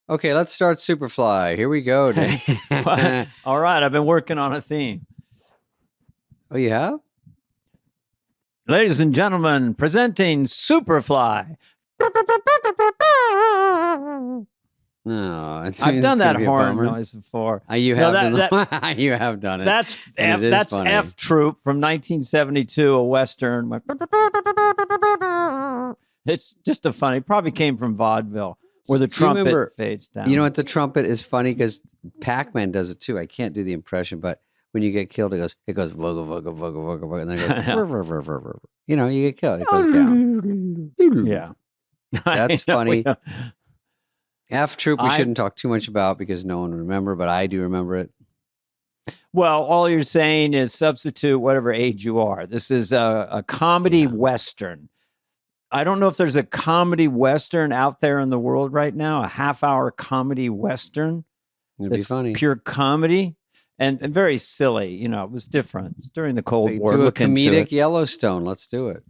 Okay, let's start Superfly. Here we go, Dave. All right, I've been working on a theme. Oh, you have? Ladies and gentlemen, presenting Superfly. No, I've done that horn noise before. You have you have done it. That's F Troop from 1972, a Western. It's just a funny, probably came from vaudeville where the trumpet fades down. You know what? The trumpet is funny because Pac-Man does it too. I can't do the impression, but when you get killed, it goes voga, voga, voga, voga, voga, and then it goes, you know, you get killed. It goes down. Yeah. That's funny. F Troop we shouldn't talk too much about because no one will remember, but I do remember it. Well, all you're saying is substitute whatever age you are. This is a comedy Western. I don't know if there's a comedy Western out there in the world right now, a half-hour comedy Western. It'd be funny. Pure comedy and very silly. You know, it was different. It was during the Cold War. Do a comedic Yellowstone. Let's do it.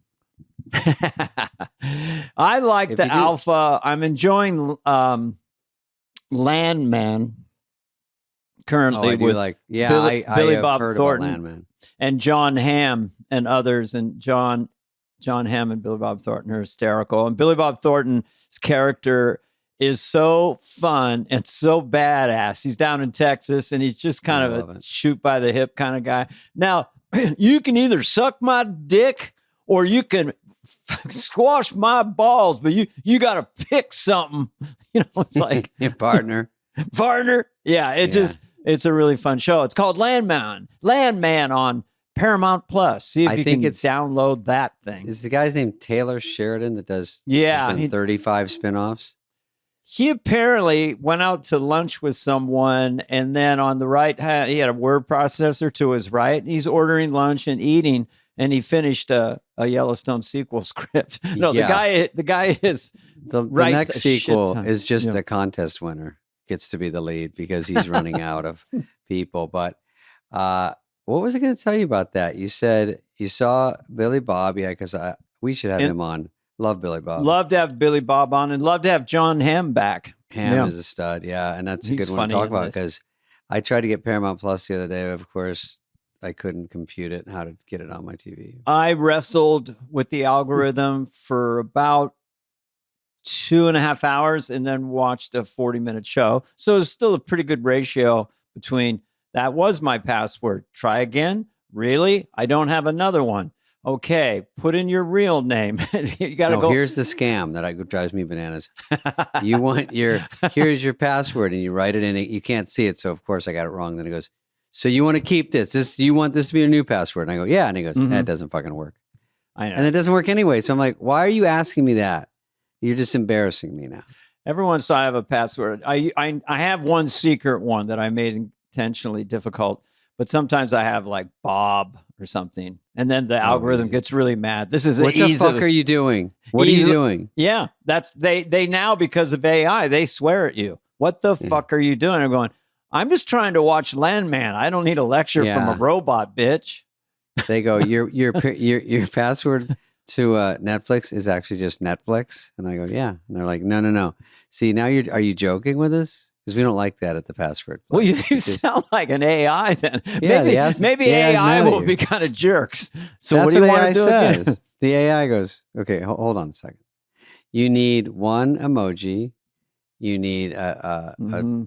I like the Alpha. I'm enjoying Landman currently with Billy Bob heard Thornton about Landman. and John Hamm and others. And John Hamm and Billy Bob Thornton are hysterical. And Billy Bob Thornton's character is so fun and so badass. He's down in Texas and he's just kind of a shoot by the hip kind of guy. Now, you can either suck my dick or you can squash my balls, but you got to pick something. You know, it's like your partner. Yeah, it's a really fun show. It's called Landman on Paramount Plus. See if you can download that thing. Is the guy's name Taylor Sheridan that does 35 spinoffs? He apparently went out to lunch with someone, and then on the right hand, he had a word processor to his right. He's ordering lunch and eating, and he finished a Yellowstone sequel script. No, the guy is the next sequel is just a contest winner. Gets to be the lead because he's running out of people. But what was I going to tell you about that? You said you saw Billy Bob, because we should have him on. Love Billy Bob. Love to have Billy Bob on, and love to have John Hamm back. Hamm is a stud, and that's a good one to talk about because I tried to get Paramount Plus the other day. Of course, I couldn't compute it, how to get it on my TV. I wrestled with the algorithm for about 2.5 hours and then watched a 40-minute show. So it was still a pretty good ratio between that was my password. Try again. Really? I don't have another one. Okay, put in your real name. You got to go. Here's the scam that drives me bananas. You want here's your password, and you write it in it. You can't see it, so of course I got it wrong. Then it goes, so you want to keep this? You want this to be your new password? And I go, yeah. And he goes, that doesn't fucking work. I know. And it doesn't work anyway. So I'm like, why are you asking me that? You're just embarrassing me now. Every once in a while I have a password. I have one secret one that I made intentionally difficult, but sometimes I have like Bob or something, and then the algorithm gets really mad. This is what the fuck are you doing? What are you doing? Yeah, that's they now, because of AI, they swear at you. What the fuck are you doing? I'm going, I'm just trying to watch Landman. I don't need a lecture from a robot, bitch. They go, your password to Netflix is actually just Netflix, and I go, yeah. And they're like, no. See, now are you joking with us? Because we don't like that at the password. Well, you sound like an AI then. Yeah, maybe AI will be kind of jerks. So that's what do you want AI to do says. again? The AI goes, okay, hold on a second. You need one emoji. You need a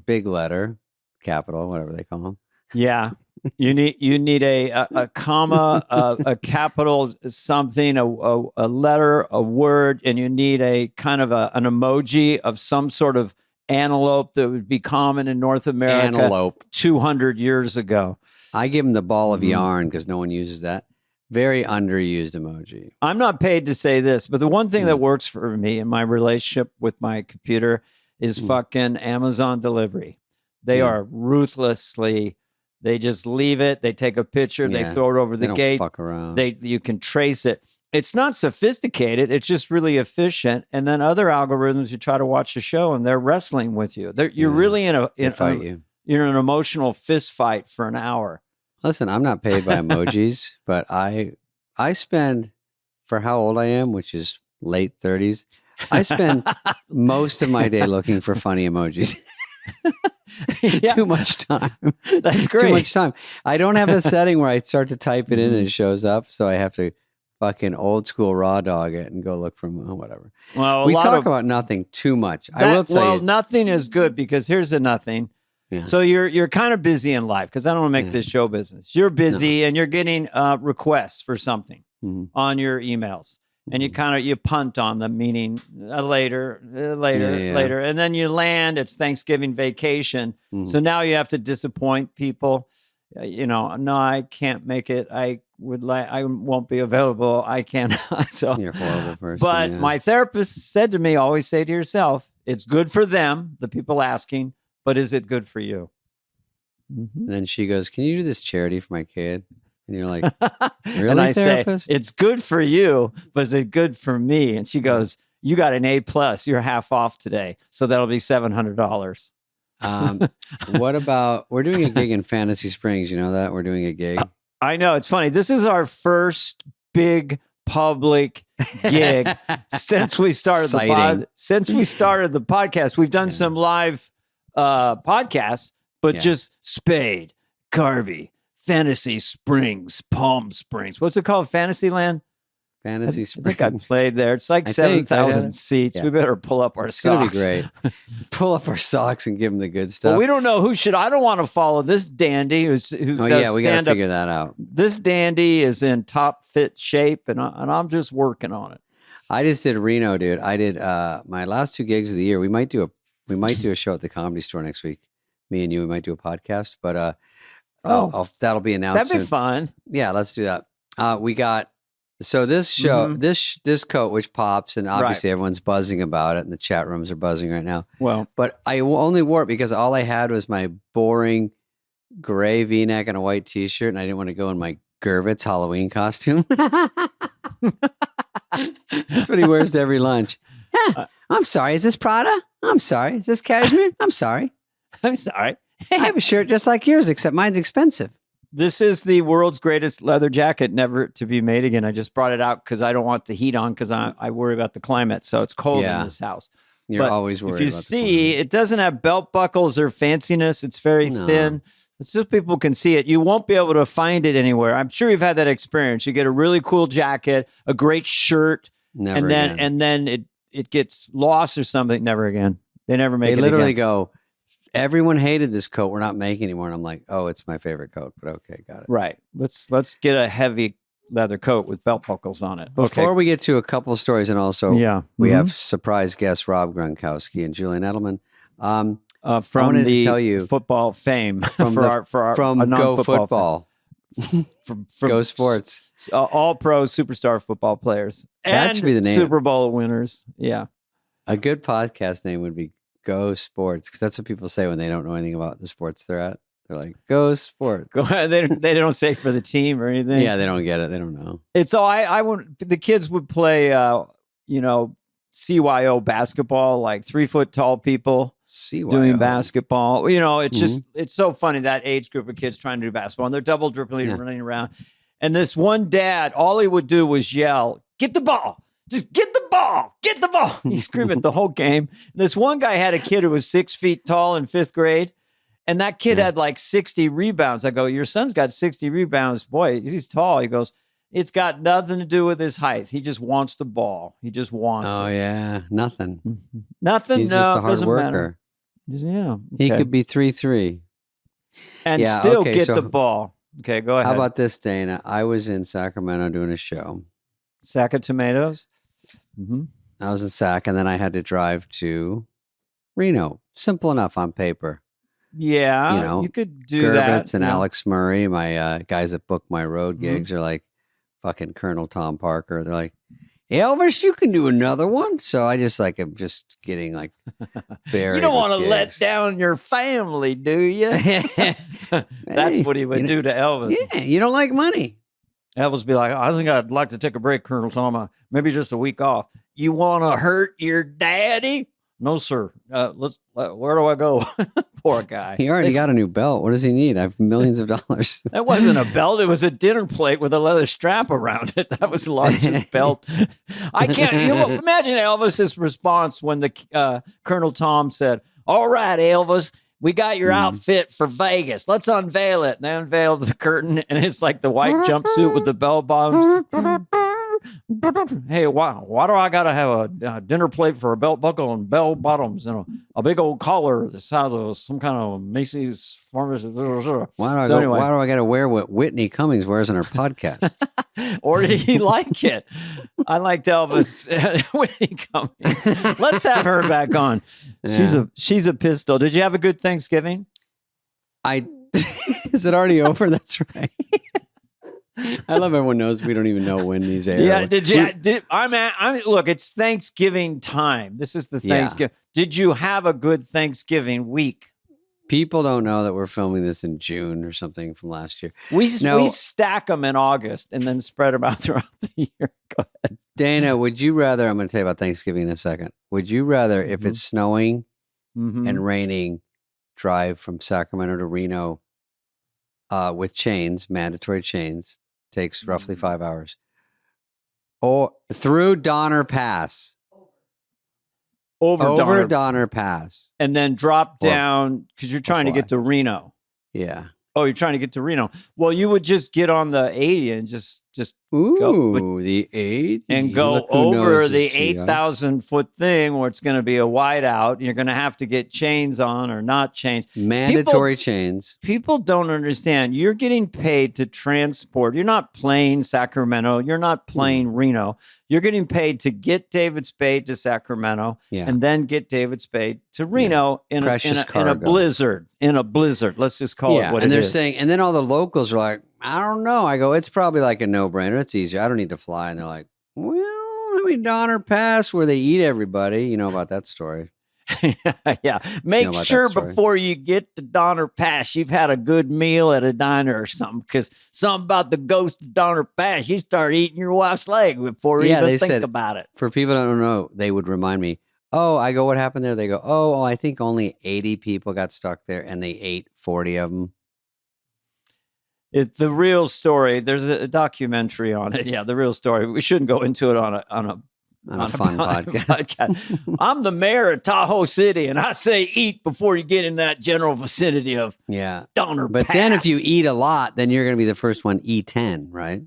big letter, capital, whatever they call them. Yeah. You need a comma, a capital something, a letter, a word, and you need a kind of an emoji of some sort of antelope that would be common in North America 200 years ago. I give them the ball of yarn because no one uses that. Very underused emoji. I'm not paid to say this, but the one thing that works for me in my relationship with my computer is fucking Amazon delivery. They are ruthlessly, they just leave it. They take a picture. They throw it over the gate. Fuck around. You can trace it. It's not sophisticated. It's just really efficient. And then other algorithms, you try to watch a show and they're wrestling with you. You're really in you're in an emotional fist fight for an hour. Listen, I'm not paid by emojis, but I spend, for how old I am, which is late 30s, I spend most of my day looking for funny emojis. Too much time. That's great. Too much time. I don't have a setting where I start to type it in and it shows up. So I have to fucking old school raw dog it and go look for whatever. Well, we talk about nothing too much. I will tell you. Nothing is good because here's the nothing. Yeah. So you're kind of busy in life because I don't want to make this show business. You're busy and you're getting requests for something on your emails. And you punt on them, meaning later, and then you land. It's Thanksgiving vacation, so now you have to disappoint people. No, I can't make it. I won't be available. I can't. So you're a horrible person. But my therapist said to me, always say to yourself, it's good for them, the people asking, but is it good for you? And then she goes, "Can you do this charity for my kid?" And you're like, really, and I therapist? say, it's good for you, but is it good for me? And she goes, you got an A+. You're half off today. So that'll be $700. What about, we're doing a gig in Fantasy Springs. You know that? We're doing a gig. I know. It's funny. This is our first big public gig since we started the podcast. We've done some live podcasts, but just Spade, Carvey, Fantasy Springs, Palm Springs. What's it called? Fantasyland? Fantasy Springs. I think I played there. It's like 7,000 seats. Yeah. We better pull up our socks. It's going to be great. Pull up our socks and give them the good stuff. Well, we don't know I don't want to follow this dandy who does we got to figure that out. This dandy is in top fit shape, and I'm just working on it. I just did Reno, dude. I did my last 2 gigs of the year. We might do a show at the Comedy Store next week. Me and you, we might do a podcast, but that'll be announced. That'd be fun. Yeah, let's do that. We got this show, this coat which pops, and obviously everyone's buzzing about it, and the chat rooms are buzzing right now. Well, but I only wore it because all I had was my boring gray V-neck and a white T-shirt, and I didn't want to go in my Gervitz Halloween costume. That's what he wears to every lunch. I'm sorry. Is this Prada? I'm sorry. Is this cashmere? I'm sorry. I'm sorry. I have a shirt just like yours, except mine's expensive. This is the world's greatest leather jacket, never to be made again. I just brought it out because I don't want the heat on because I worry about the climate. So it's cold in this house. You're always worried. If you see, it doesn't have belt buckles or fanciness. It's very thin. It's just people can see it. You won't be able to find it anywhere. I'm sure you've had that experience. You get a really cool jacket, a great shirt, and then it gets lost or something. Never again. They never make it again. They literally go, everyone hated this coat. We're not making anymore. And I'm like, oh, it's my favorite coat. But okay, got it. Right. Let's get a heavy leather coat with belt buckles on it. Before we get to a couple of stories, and also we have surprise guests Rob Gronkowski and Julian Edelman. From the football fame from Go Football. from Go Sports. All pro superstar football players. That should be the name. Super Bowl winners. Yeah. A good podcast name would be Go Sports, because that's what people say when they don't know anything about the sports they're at. They're like, Go Sports. They don't say for the team or anything. Yeah, they don't get it. They don't know. It's all the kids would play CYO basketball, like 3 foot tall people doing basketball. It's just, it's so funny, that age group of kids trying to do basketball, and they're double dribbling and running around. And this one dad, all he would do was yell, "Get the ball. Just get the ball. Get the ball." He screamed it the whole game. This one guy had a kid who was 6 feet tall in 5th grade. And that kid had like 60 rebounds. I go, "Your son's got 60 rebounds. Boy, he's tall." He goes, "It's got nothing to do with his height. He just wants the ball. He just wants it." Oh, yeah. Nothing. Nothing. He's just a hard worker. Yeah. Okay. He could be 3'3". And still get the ball. Okay, go ahead. How about this, Dana? I was in Sacramento doing a show. Sack of tomatoes? Mm-hmm. I was in Sac, and then I had to drive to Reno. Simple enough on paper. Yeah, you could do Gervitz that. And Alex Murray, my guys that book my road gigs, are like fucking Colonel Tom Parker. They're like, "Elvis, you can do another one." So I just I'm just getting like buried. You don't want to let down your family, do you? That's what he would do to Elvis. Yeah, you don't like money. Elvis would be like, "I think I'd like to take a break, Colonel Tom. Maybe just a week off." "You want to hurt your daddy?" "No, sir. Where do I go?" Poor guy. He already got a new belt. What does he need? I have millions of dollars. That wasn't a belt. It was a dinner plate with a leather strap around it. That was the largest belt. I can't. Imagine Elvis's response when the Colonel Tom said, "All right, Elvis, we got your outfit for Vegas. Let's unveil it." And they unveiled the curtain, and it's like the white jumpsuit with the bell bottoms. Hey, why do I got to have a dinner plate for a belt buckle and bell bottoms and a big old collar the size of some kind of Macy's pharmacy? Why do I got to wear what Whitney Cummings wears on her podcast? Or did he like it? I liked Elvis. Whitney Cummings. Let's have her back on. Yeah. She's a pistol. Did you have a good Thanksgiving? Is it already over? That's right. I love everyone knows we don't even know when these air. Yeah, look, it's Thanksgiving time. This is the Thanksgiving. Yeah. Did you have a good Thanksgiving week? People don't know that we're filming this in June or something from last year. We stack them in August and then spread them out throughout the year. Go ahead. Dana, would you rather, I'm going to tell you about Thanksgiving in a second. Would you rather, if it's snowing and raining, drive from Sacramento to Reno with chains, mandatory chains, takes roughly 5 hours, or through Donner Pass, over Donner Pass, and then drop down because you're trying to get to Reno? Yeah. Oh, you're trying to get to Reno. Well, you would just get on the 80 and just go, the 80 and go over the 8,000 foot thing where it's going to be a whiteout. You're going to have to get chains on or not chains. Mandatory chains. People don't understand. You're getting paid to transport. You're not playing Sacramento. You're not playing Reno. You're getting paid to get David Spade to Sacramento and then get David Spade to Reno in a blizzard. In a blizzard. Let's just call it what it is. And they're saying, and then all the locals are like, I don't know. I go, it's probably like a no-brainer. It's easier. I don't need to fly. And they're like, well, I mean, Donner Pass where they eat everybody. You know about that story. Yeah. Make sure before you get to Donner Pass, you've had a good meal at a diner or something. Because something about the ghost of Donner Pass, you start eating your wife's leg before you even think about it. For people that don't know, they would remind me, I go, what happened there? They go, I think only 80 people got stuck there and they ate 40 of them. It's the real story. There's a documentary on it. Yeah, the real story. We shouldn't go into it on a fun podcast. I'm the mayor of Tahoe City, and I say eat before you get in that general vicinity of Donner Pass. But then if you eat a lot, then you're going to be the first one E10, right?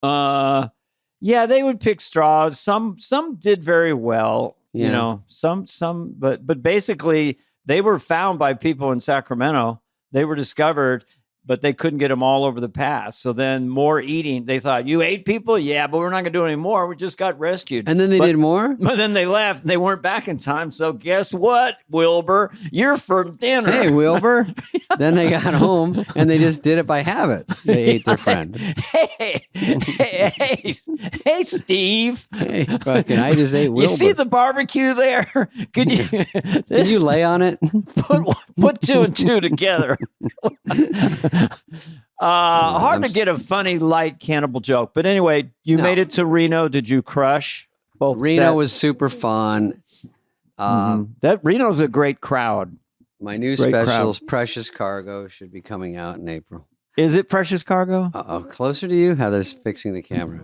Yeah, they would pick straws. Some did very well. Yeah. You know, some, but basically they were found by people in Sacramento. They were discovered, but they couldn't get them all over the pass. So then more eating. They thought, you ate people? Yeah, but we're not going to do any more. We just got rescued. And then they did more? But then they left. They weren't back in time. So guess what, Wilbur? You're for dinner. Hey, Wilbur. Then they got home and they just did it by habit. They ate their friend. Hey, Steve. Hey, fucking, I just ate Wilbur. You see the barbecue there? Could you lay on it? Put two and two together. Hard to get a funny, light cannibal joke. But anyway, you made it to Reno. Did you crush? Reno was super fun. That Reno's a great crowd. My new specials, Precious Cargo, should be coming out in April. Is it Precious Cargo? Closer to you? Heather's fixing the camera.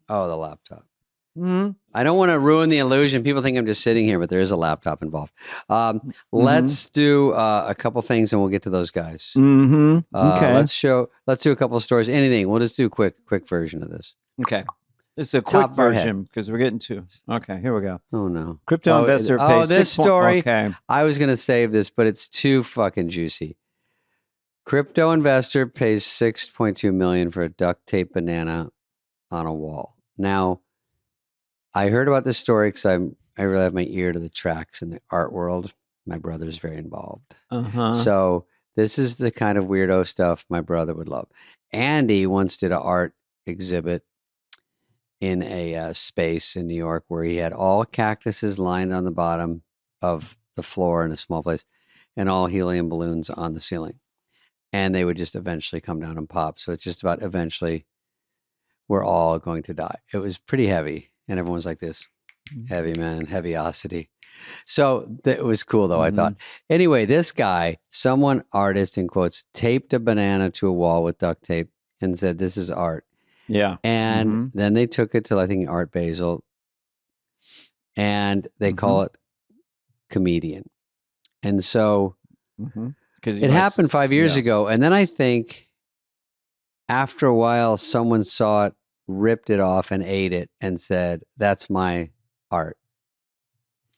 Oh, the laptop. I don't want to ruin the illusion. People think I'm just sitting here, but there is a laptop involved. Let's do a couple things, and we'll get to those guys. Okay. Let's do a couple of stories. Anything. We'll just do a quick version of this. Okay. This is a quick version because we're getting to. Okay, here we go. Oh no. Crypto investor pays this story. Okay. I was going to save this, but it's too fucking juicy. Crypto investor pays $6.2 million for a duct tape banana on a wall. Now, I heard about this story because I really have my ear to the tracks in the art world. My brother's very involved. So this is the kind of weirdo stuff my brother would love. Andy once did an art exhibit in a space in New York where he had all cactuses lined on the bottom of the floor in a small place and all helium balloons on the ceiling. And they would just eventually come down and pop. So it's just about eventually we're all going to die. It was pretty heavy. And everyone's like this, heavy man, heaviosity. So it was cool, though, I thought. Anyway, this guy, artist in quotes, taped a banana to a wall with duct tape and said, "This is art." Yeah. And then they took it to, I think, Art Basel, and they call it comedian. And so it happened 5 years ago. And then I think after a while, someone saw it, ripped it off and ate it and said, "That's my art.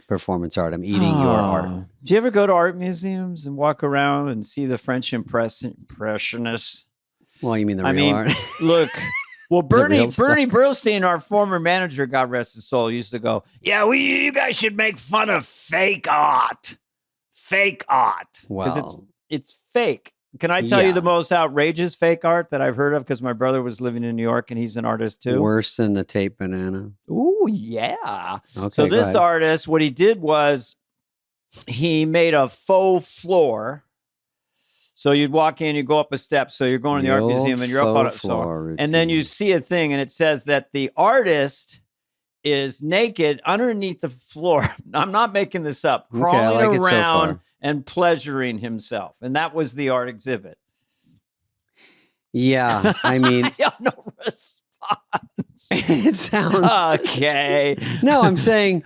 Performance art. I'm eating your art." Do you ever go to art museums and walk around and see the French Impressionists? Well, you mean the real art? Look, well, Bernie Brillstein, our former manager, God rest his soul, used to go, "Yeah, you guys should make fun of fake art. Fake art." Because it's fake. Can I tell you the most outrageous fake art that I've heard of? Because my brother was living in New York and he's an artist too. Worse than the tape banana. Ooh, yeah. Okay, so this artist, what he did was he made a faux floor. So you'd walk in, you go up a step. So you're going to the art museum and you're up on a floor. And then you see a thing and it says that the artist is naked underneath the floor. I'm not making this up. Crawling around and pleasuring himself. And that was the art exhibit. Yeah, I mean... I have no response. It sounds... Okay. No, I'm saying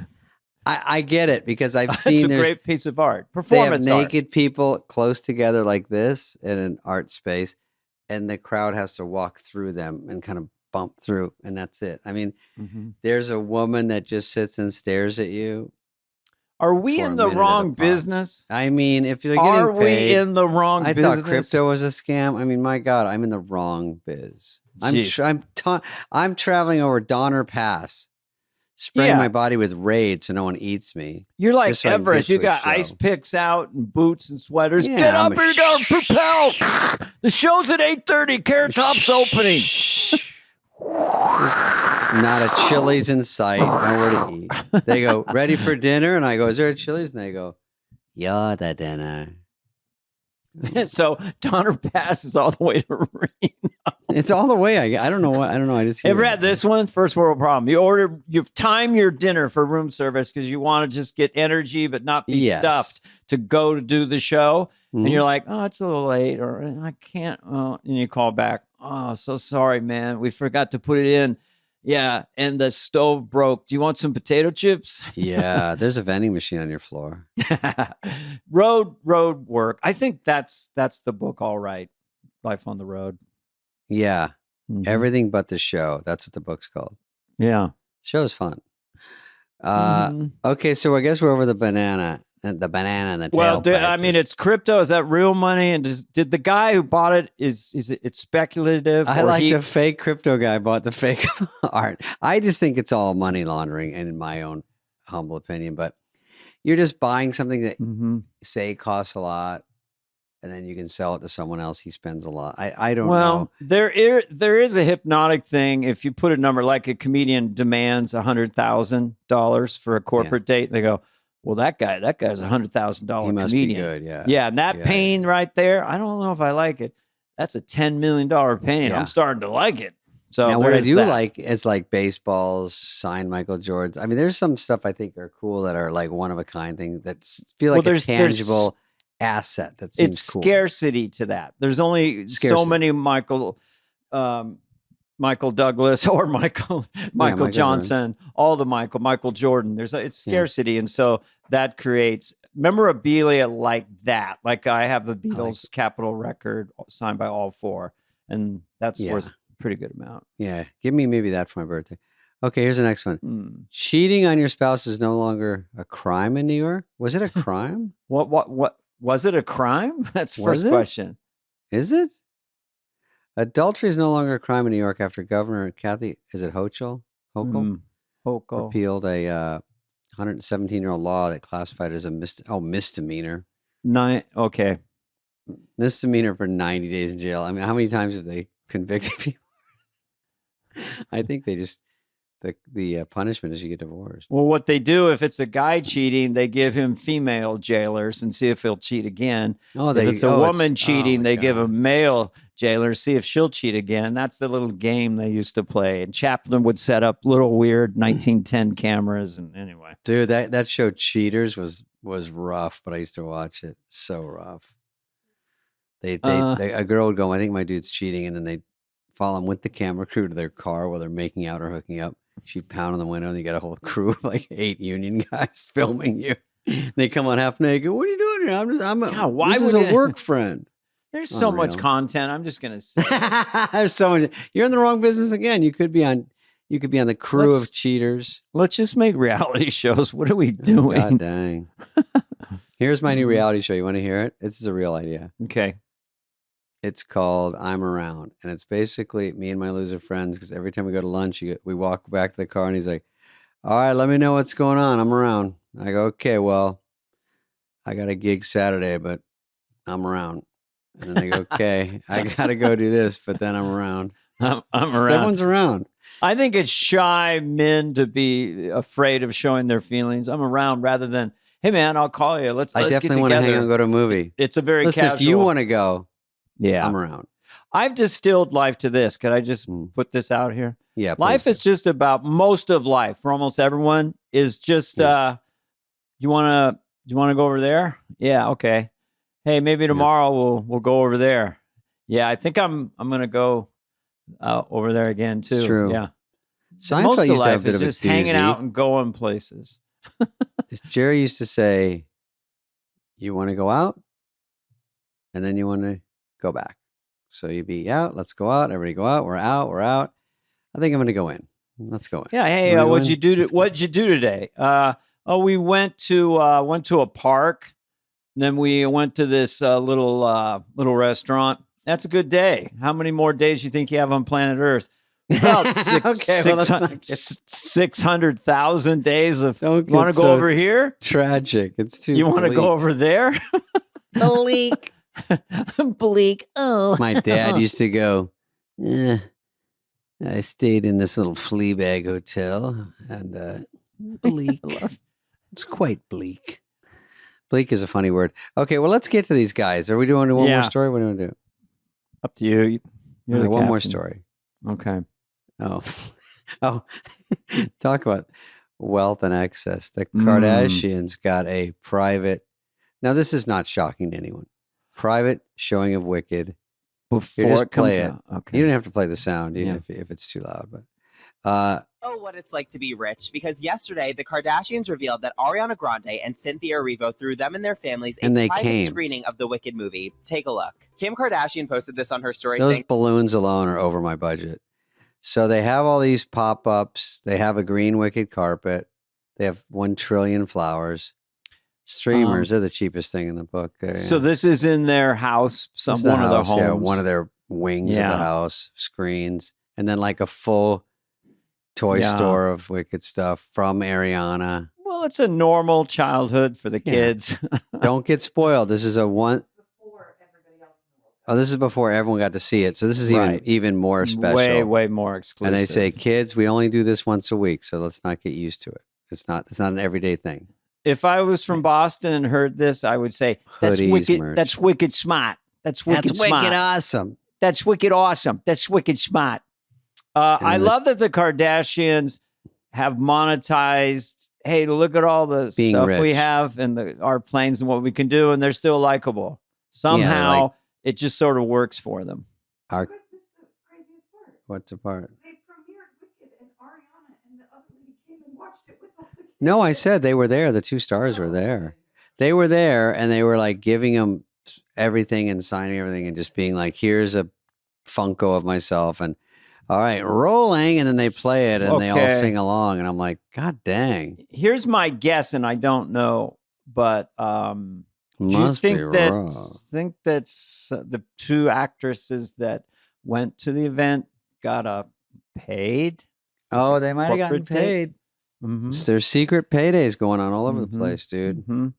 I get it because I've seen... It's a great piece of art. Performance art. They have naked people close together like this in an art space, and the crowd has to walk through them and kind of bump through, and that's it. I mean, there's a woman that just sits and stares at you. Are we in the wrong business? I mean, if you're getting paid, we in the wrong business? I thought crypto was a scam. I mean, my God, I'm in the wrong biz. I'm traveling over Donner Pass, spraying my body with Raid so no one eats me. You're like Everest. You got ice picks out and boots and sweaters. Yeah, get up here, down, propel. The show's at 8:30. Carrot Top's opening. Not a Chili's in sight. Nowhere to eat. They go, "Ready for dinner?" And I go, "Is there a Chili's?" And they go, "You're the dinner." So Donner Pass is all the way to Reno. It's all the way. I don't know what. I don't know. I just ever had this one? First world problem. You've timed your dinner for room service because you want to just get energy but not be stuffed to go to do the show. And you're like, "Oh, it's a little late," or "I can't." And you call back. "Oh, so sorry, man. We forgot to put it in. Yeah, and the stove broke. Do you want some potato chips?" Yeah, there's a vending machine on your floor. Road work. I think that's the book. All right, Life on the Road. Yeah, everything but the show. That's what the book's called. Yeah, show's fun. Okay, so I guess we're over the banana. And the banana and the tail. Well, I mean, it's crypto. Is that real money? And did the guy who bought it it's speculative? I like the fake crypto guy bought the fake art. I just think it's all money laundering, in my own humble opinion. But you're just buying something that say costs a lot, and then you can sell it to someone else. He spends a lot. I don't know. Well, there is a hypnotic thing. If you put a number like a comedian demands $100,000 for a corporate date, they go, "Well, that guy's $100,000 comedian. He must be good, yeah. Yeah, and that painting right there, I don't know if I like it. That's a $10 million painting. Yeah. I'm starting to like it." So now, what I do like is like baseballs, signed Michael Jordans. I mean, there's some stuff I think are cool that are like one of a kind thing that feel like a tangible asset. That seems it's cool. Scarcity to that. There's only so many Michael Douglas or Michael Johnson, all the Michael Jordan. It's scarcity. And so that creates memorabilia like that. Like I have the Beatles Capitol record signed by all four, and that's worth a pretty good amount. Yeah. Give me maybe that for my birthday. Okay, here's the next one. Cheating on your spouse is no longer a crime in New York. Was it a crime? What was it a crime? That's the first question. Is it? Adultery is no longer a crime in New York after Governor Kathy, is it Hochul? Repealed a 117-year-old law that classified it as a misdemeanor. Okay. Misdemeanor for 90 days in jail. I mean, how many times have they convicted people? I think they just, the punishment is you get divorced. Well, what they do, if it's a guy cheating, they give him female jailers and see if he'll cheat again. If it's a woman cheating, they give him male jailer, see if she'll cheat again. That's the little game they used to play. And Chaplin would set up little weird 1910 cameras. And anyway, dude, that show Cheaters was rough, but I used to watch it. So rough. A girl would go, I think my dude's cheating, and then they follow him with the camera crew to their car while they're making out or hooking up. She'd pound on the window, and you got a whole crew of like 8 union guys filming you. They come on half naked. What are you doing here? This is a work friend. There's so much content. I'm just gonna say there's so much. You're in the wrong business again. You could be on the crew of Cheaters. Let's just make reality shows. What are we doing? God dang. Here's my new reality show. You want to hear it? This is a real idea. Okay. It's called I'm Around. And it's basically me and my loser friends, because every time we go to lunch, we walk back to the car and he's like, all right, let me know what's going on. I'm around. I go, okay, well, I got a gig Saturday, but I'm around. And then they go, okay, I got to go do this, but then I'm around. I'm around. Everyone's around. I think it's shy men to be afraid of showing their feelings. I'm around rather than, hey, man, I'll call you. Let's get together. I definitely want to hang out and go to a movie. It's a very casual. If you want to go, yeah, I'm around. I've distilled life to this. Could I just put this out here? Yeah. Life is just about, most of life for almost everyone is just, you want to go over there? Yeah. Okay. Hey, maybe tomorrow we'll go over there. Yeah. I think I'm going to go over there again too. It's true. Yeah. Seinfeld most of used to life have a bit is of just a doozy. hanging out and going places. Jerry used to say, you want to go out? And then you want to go back. So you'd be out. Let's go out. Everybody go out. We're out. We're out. I think I'm going to go in. Let's go in. Yeah. Hey, what'd you do today? We went to a park. Then we went to this little restaurant. That's a good day. How many more days do you think you have on planet Earth? About 600,000 days of. You want to go over here? Tragic. It's too. You want to go over there? Bleak. Bleak. Oh, my dad used to go. I stayed in this little flea bag hotel, and bleak. It's quite bleak. Bleak is a funny word. Okay, well, let's get to these guys. Are we doing one more story? What do you want to do? Up to you. You're one more story. Okay. Oh, talk about wealth and excess. The Kardashians got a private. Now, this is not shocking to anyone. Private showing of Wicked. Before it comes out. Okay. You don't have to play the sound if it's too loud. But what it's like to be rich, because yesterday the Kardashians revealed that Ariana Grande and Cynthia Erivo threw them and their families a private screening of the Wicked movie. Take a look. Kim Kardashian posted this on her story. Those balloons alone are over my budget. So they have all these pop-ups. They have a green Wicked carpet. They have 1 trillion flowers. Streamers, they're the cheapest thing in the book. So this is in their house, one of their homes. Yeah, one of their wings of the house, screens, and then like a full toy store of Wicked stuff from Ariana. Well, it's a normal childhood for the kids. Don't get spoiled. This is this is before everyone got to see it. So this is even more special. Way more exclusive. And they say, kids, we only do this once a week, so let's not get used to it. It's not an everyday thing. If I was from Boston and heard this, I would say, that's wicked. Merch. That's wicked smart. That's wicked awesome. That's wicked awesome. That's wicked smart. I love that the Kardashians have monetized. Hey, look at all the stuff we have and our planes and what we can do, and they're still likable. Somehow, it just sort of works for them. What's the part? They premiered Wicked, and Ariana and the other lady came and watched it with all the kids. No, I said they were there. The 2 stars were there. They were there, and they were like giving them everything and signing everything and just being like, here's a Funko of myself, and all right, rolling, and then they play it and they all sing along, and I'm like, God dang. Here's my guess, and I don't know, but do you think that's the 2 actresses that went to the event got paid? Oh, they might have gotten paid. Mm-hmm. There's secret paydays going on all over the place, dude. Mm-hmm.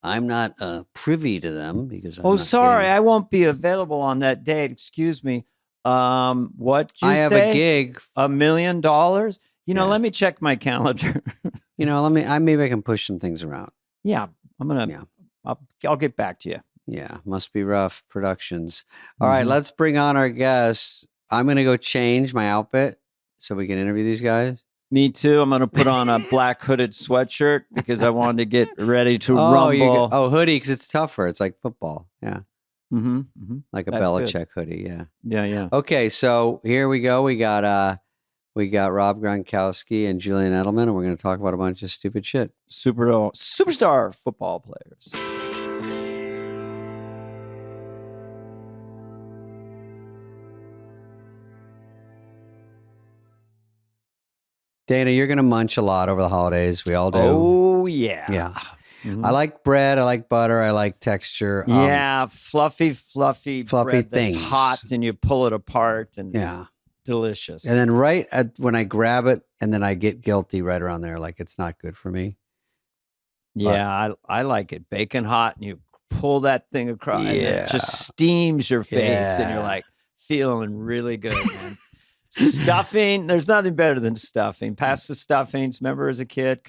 I'm not privy to them because I won't be available on that date. Excuse me. What you say? I have a gig. $1 million? Let me check my calendar. Maybe I can push some things around. Yeah, I'm gonna. Yeah. I'll get back to you. Yeah, must be rough productions. All right, let's bring on our guests. I'm going to go change my outfit so we can interview these guys. Me too. I'm going to put on a black hooded sweatshirt because I wanted to get ready to rumble. Hoodie because it's tougher. It's like football. Yeah. Like a That's Belichick hoodie. Yeah. Yeah. Okay, so here we go. We got Rob Gronkowski and Julian Edelman, and we're going to talk about a bunch of stupid shit. Superstar football players. Dana, you're going to munch a lot over the holidays. We all do. Oh, yeah. Yeah. I like bread. I like butter. I like texture. Fluffy bread things. That's hot and you pull it apart and it's delicious. And then when I grab it and then I get guilty right around there, like it's not good for me. Yeah, I like it. Bacon hot and you pull that thing across and it just steams your face and you're like feeling really good, man. Stuffing, there's nothing better than stuffing. Pass the stuffings. Remember as a kid,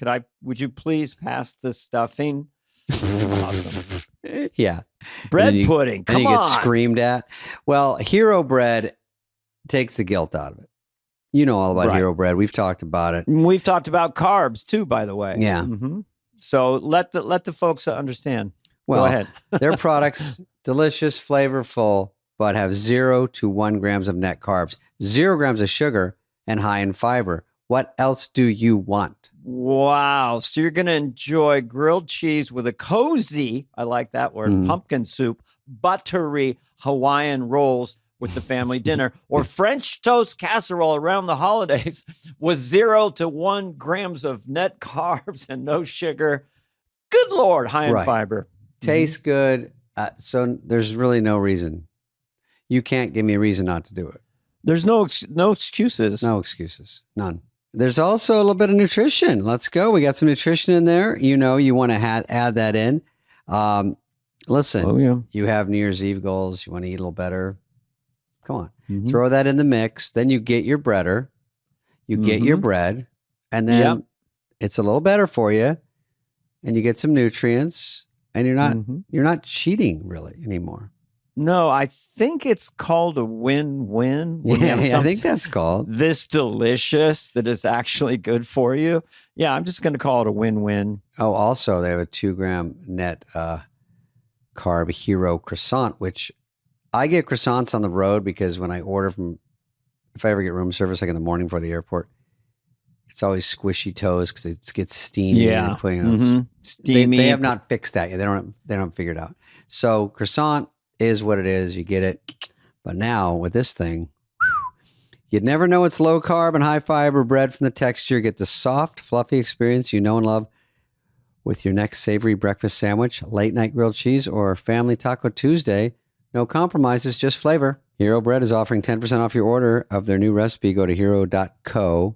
would you please pass the stuffing? Awesome. Yeah. Bread pudding. Come on. And you get screamed at. Well, Hero Bread takes the guilt out of it. You know all about Hero Bread. We've talked about it. We've talked about carbs too, by the way. Yeah. So let the folks understand. Well, go ahead. Their products, delicious, flavorful, but have 0 to 1 grams of net carbs, 0 grams of sugar, and high in fiber. What else do you want? Wow. So you're going to enjoy grilled cheese with a cozy, I like that word, pumpkin soup, buttery Hawaiian rolls with the family dinner, or French toast casserole around the holidays with 0 to 1 grams of net carbs and no sugar. Good Lord, high in fiber. Tastes good. So there's really no reason. You can't give me a reason not to do it. There's no excuses. No excuses. None. There's also a little bit of nutrition. Let's go. We got some nutrition in there. You know, you want to add that in. Listen, you have New Year's Eve goals. You want to eat a little better. Come on. Throw that in the mix. Then you get your breader. You get your bread. And then it's a little better for you. And you get some nutrients. And you're not cheating really anymore. No, I think it's called a win-win. I think that's called. This delicious that is actually good for you. Yeah, I'm just going to call it a win-win. Oh, also, they have a 2-gram net carb Hero croissant, which I get croissants on the road because when I order if I ever get room service, like in the morning for the airport, it's always squishy toast because it gets steamy. Yeah, steamy. They have not fixed that yet. They don't figure it out. So croissant is what it is. You get it. But now with this thing, you'd never know it's low carb and high fiber bread from the texture. Get the soft, fluffy experience you know and love with your next savory breakfast sandwich, late night grilled cheese, or family taco Tuesday. No compromises, just flavor. Hero Bread is offering 10% off your order of their new recipe. Go to hero.co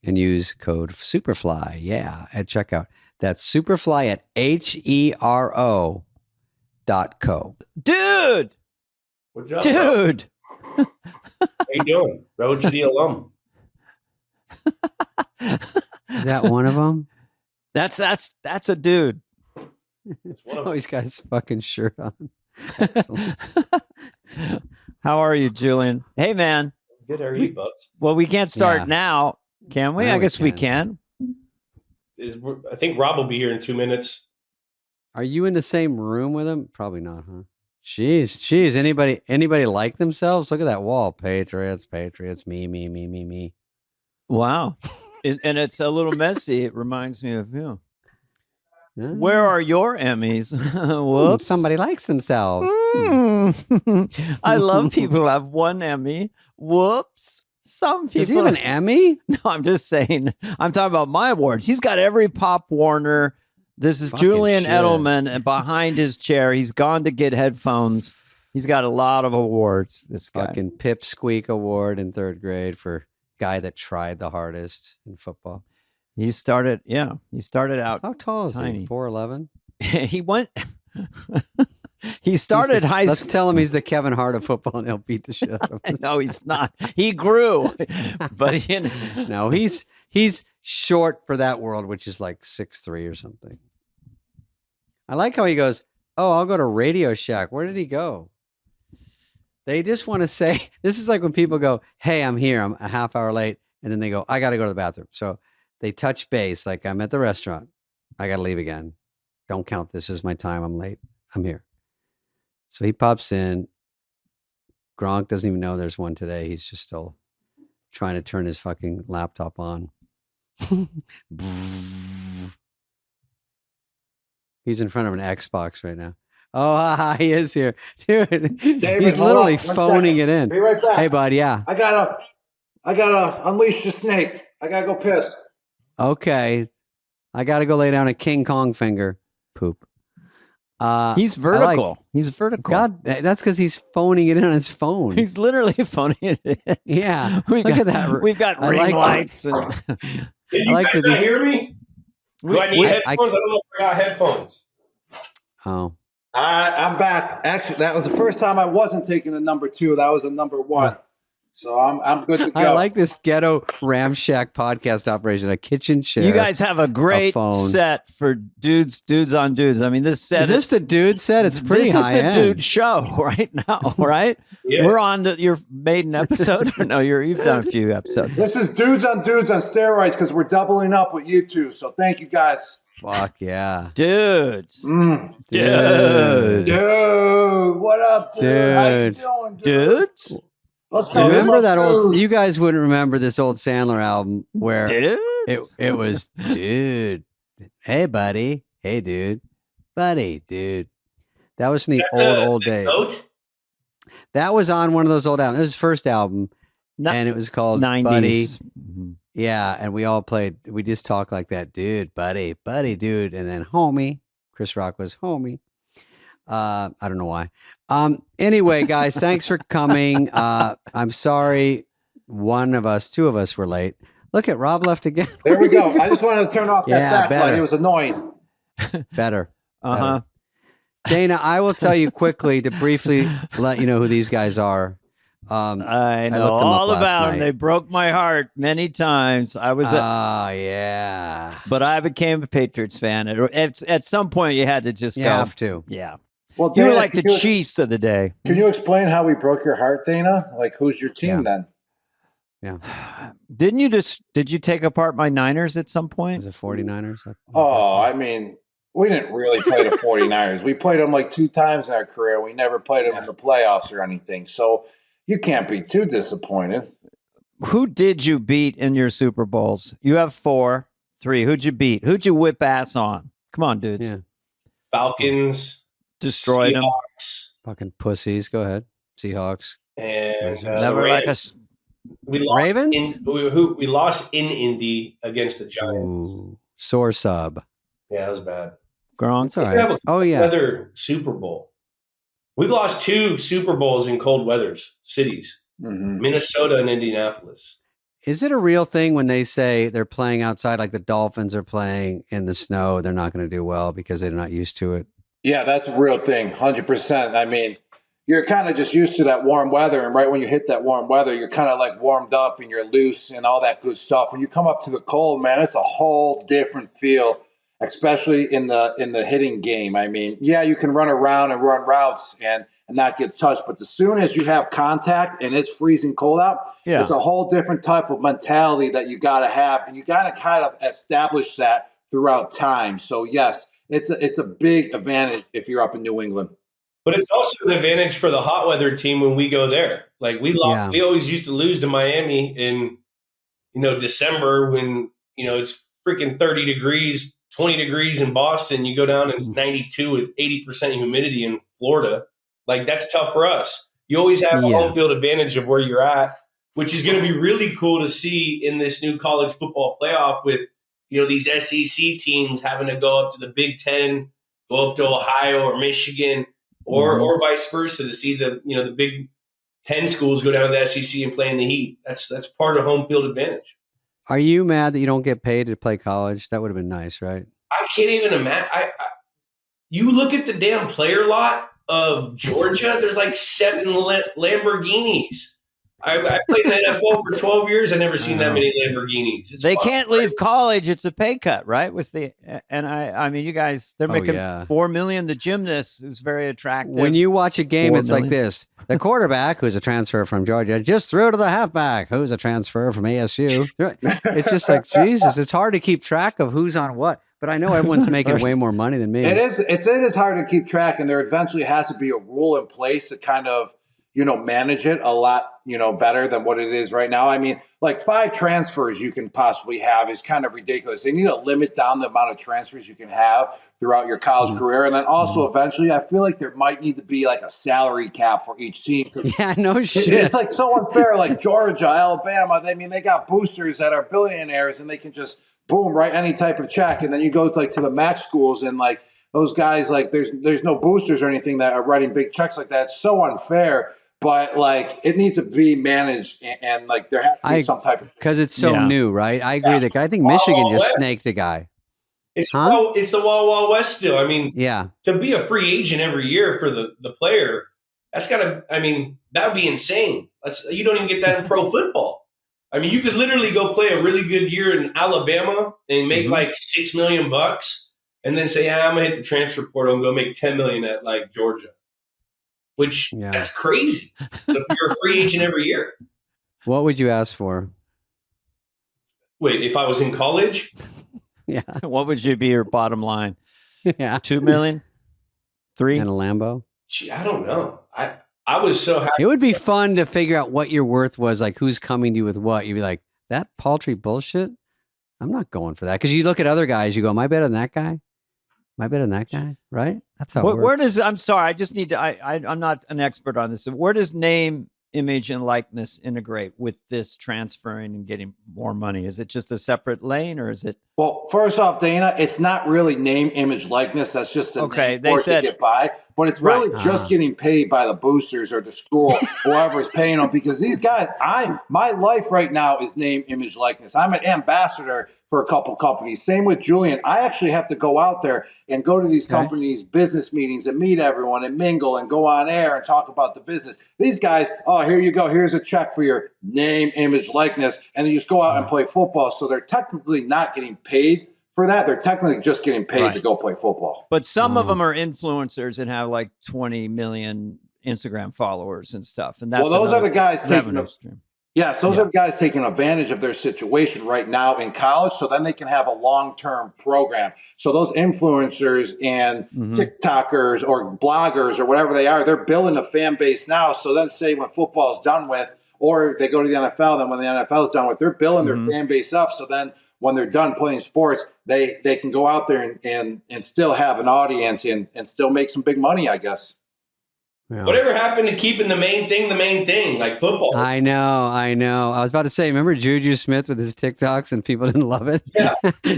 and use code Superfly. At checkout. That's Superfly at HERO.co. Dude! Good job, dude! How you doing? Road to the alum. Is that one of them? That's a dude. He's got his fucking shirt on. Excellent. How are you, Julian? Hey, man. Good, how are you, Bucks? Well, we can't start now, can we? I guess we can. I think Rob will be here in 2 minutes. Are you in the same room with him? Probably not, huh? Jeez. Anybody like themselves? Look at that wall. Patriots, me. Wow. And it's a little messy. It reminds me of you. Where are your Emmys? Whoops. Somebody likes themselves. I love people who have 1 Emmy. Whoops. Some people. Does he have an Emmy? No, I'm just saying. I'm talking about my awards. He's got every Pop Warner. This is Fucking Julian shit. Edelman, and behind his chair, he's gone to get headphones. He's got a lot of awards, this guy. Fucking Pipsqueak Award in 3rd grade for guy that tried the hardest in football. He started out. How tall is tiny. he? 4'11"? He started high school. Let's tell him he's the Kevin Hart of football and he'll beat the shit out of him. No, he's not. He grew. But no, he's short for that world, which is like 6'3" or something. I like how he goes, Oh, I'll go to Radio Shack. Where did he go? They just want to say, this is like when people go, hey, I'm here. I'm a half hour late. And then they go, I got to go to the bathroom. So they touch base like I'm at the restaurant. I got to leave again. Don't count this as my time. I'm late. I'm here. So he pops in. Gronk doesn't even know there's one today. He's just still trying to turn his fucking laptop on. He's in front of an Xbox right now. Oh, he is here. Dude, David, he's literally hold on, phoning it in. Be right back. Hey, bud, yeah. I gotta unleash the snake. I gotta go piss. Okay. I got to go lay down a King Kong finger. Poop. He's vertical. He's vertical. God, that's because he's phoning it in on his phone. He's literally phoning it in. Yeah. Look at that. We've got ring lights. And Did you guys not hear me? Do I need headphones? I don't know if I got headphones. Oh. I'm back. Actually, that was the first time I wasn't taking a number 2. That was a number 1. So I'm good to go. I like this ghetto ramshack podcast operation, a kitchen chair. You guys have a great set for dudes on dudes. I mean, this set is this the dude set? It's pretty high end. This is the dude show right now, right? Yeah. We're on your maiden episode. No, you've done a few episodes. This is dudes on steroids because we're doubling up with you two. So thank you guys. Fuck yeah. Dudes. Dude. Dude. What up, dude? Dude. How you doing, dude? Dudes? Remember that old? You guys wouldn't remember this old Sandler album where it was, dude. Hey, buddy. Hey, dude. Buddy, dude. That was from the old days. That was on one of those old albums. It was his first album, and it was called 90s. Buddy. Yeah, and we just talked like that, dude, buddy, dude, and then homie. Chris Rock was homie. I don't know why. Anyway, guys, thanks for coming. I'm sorry. Two of us were late. Look at Rob left again. There we go. I just wanted to turn off that backlight. It was annoying. Better. Dana, I will tell you quickly to briefly let you know who these guys are. I know all about them. They broke my heart many times. I was yeah. But I became a Patriots fan. At some point, you had to just go. Have to. Yeah. Well, Dana, you were like the Chiefs of the day. Can you explain how we broke your heart, Dana? Like, who's your team then? Yeah. Did you take apart my Niners at some point? Was it 49ers? I mean, we didn't really play the 49ers. We played them like 2 times in our career. We never played them in the playoffs or anything. So you can't be too disappointed. Who did you beat in your Super Bowls? You have 4, 3. Who'd you beat? Who'd you whip ass on? Come on, dudes. Yeah. Falcons. Destroyed them. Fucking pussies. Go ahead. Seahawks. And never like us. We lost Ravens? We lost in Indy against the Giants. Ooh, sore sub. Yeah, that was bad. Gronk. That's all right. Weather Super Bowl. We've lost 2 Super Bowls in cold cities. Mm-hmm. Minnesota and Indianapolis. Is it a real thing when they say they're playing outside, like the Dolphins are playing in the snow, they're not going to do well because they're not used to it? Yeah, that's a real thing, 100%. I mean, you're kind of just used to that warm weather, and right when you hit that warm weather, you're kind of like warmed up and you're loose and all that good stuff. When you come up to the cold, man, it's a whole different feel, especially in the hitting game. I mean, yeah, you can run around and run routes and not get touched, but as soon as you have contact and it's freezing cold out, it's a whole different type of mentality that you got to have, and you got to kind of establish that throughout time. So yes, it's a big advantage if you're up in New England. But it's also an advantage for the hot weather team when we go there. Like we always used to lose to Miami in, December when, it's freaking 30 degrees, 20 degrees in Boston. You go down and it's 92 with 80% humidity in Florida. Like that's tough for us. You always have a home field advantage of where you're at, which is going to be really cool to see in this new college football playoff with, these SEC teams having to go up to the Big Ten, go up to Ohio or Michigan, or vice versa to see the Big Ten schools go down to the SEC and play in the heat. That's part of home field advantage. Are you mad that you don't get paid to play college? That would have been nice, right? I can't even imagine. You look at the damn player lot of Georgia. There's like 7 Lamborghinis. I played in the NFL for 12 years. I never seen that many Lamborghinis. They can't leave college. It's a pay cut, right? I mean, you guys, they're making $4 million. The gymnast, who's very attractive. When you watch a game, it's like this: the quarterback, who's a transfer from Georgia, just threw to the halfback, who's a transfer from ASU. It's just like Jesus. It's hard to keep track of who's on what. But I know everyone's making way more money than me. It is hard to keep track, and there eventually has to be a rule in place to kind of, manage it a lot, better than what it is right now. I mean, like 5 transfers you can possibly have is kind of ridiculous. They need to limit down the amount of transfers you can have throughout your college career. And then also eventually, I feel like there might need to be like a salary cap for each team. Yeah, no shit. It's like so unfair. Like Georgia, Alabama, they got boosters that are billionaires and they can just boom, write any type of check. And then you go to the MAC schools and like those guys, like there's no boosters or anything that are writing big checks like that. It's so unfair. But like it needs to be managed, and like there has to be some type of, because it's so new, right? I agree. I think Michigan just snaked a guy. It's the Wild Wild West still. I mean, to be a free agent every year for the player, that would be insane. You don't even get that in pro football. I mean, you could literally go play a really good year in Alabama and make like $6 million, and then say, I'm gonna hit the transfer portal and go make $10 million at like Georgia. Which that's crazy. So if you're a free agent every year. What would you ask for? Wait, if I was in college? Yeah. What would be your bottom line? Yeah. 2 million? 3? And a Lambo? Gee, I don't know. I was so happy. It would be fun to figure out what your worth was, like who's coming to you with what. You'd be like, that paltry bullshit? I'm not going for that. Because you look at other guys, you go, am I better than that guy? Am I better than that guy? Right? That's how it works. Where does, I'm sorry, I just need to, I'm not an expert on this. Where does name, image, and likeness integrate with this transferring and getting more money? Is it just a separate lane, or is it? Well, first off, Dana, it's not really name, image, likeness. That's just a name they said, to get by. But it's really just getting paid by the boosters or the school, whoever's paying them. Because these guys, my life right now is name, image, likeness. I'm an ambassador for a couple companies. Same with Julian. I actually have to go out there and go to these companies' business meetings and meet everyone and mingle and go on air and talk about the business. These guys, here you go. Here's a check for your name, image, likeness. And then you just go out and play football. So they're technically not getting paid for that. They're technically just getting paid to go play football. But some of them are influencers and have like 20 million Instagram followers and stuff. And that's those are the guys taking stream. Yes, those are the guys taking advantage of their situation right now in college, so then they can have a long-term program. So those influencers and TikTokers or bloggers or whatever they are, they're building a fan base now. So then say when football is done with, or they go to the NFL, then when the NFL is done with, they're building their fan base up. So then when they're done playing sports, they can go out there and still have an audience and still make some big money, I guess. Yeah. Whatever happened to keeping the main thing, like football? I know. I was about to say, remember Juju Smith with his TikToks and people didn't love it? Yeah.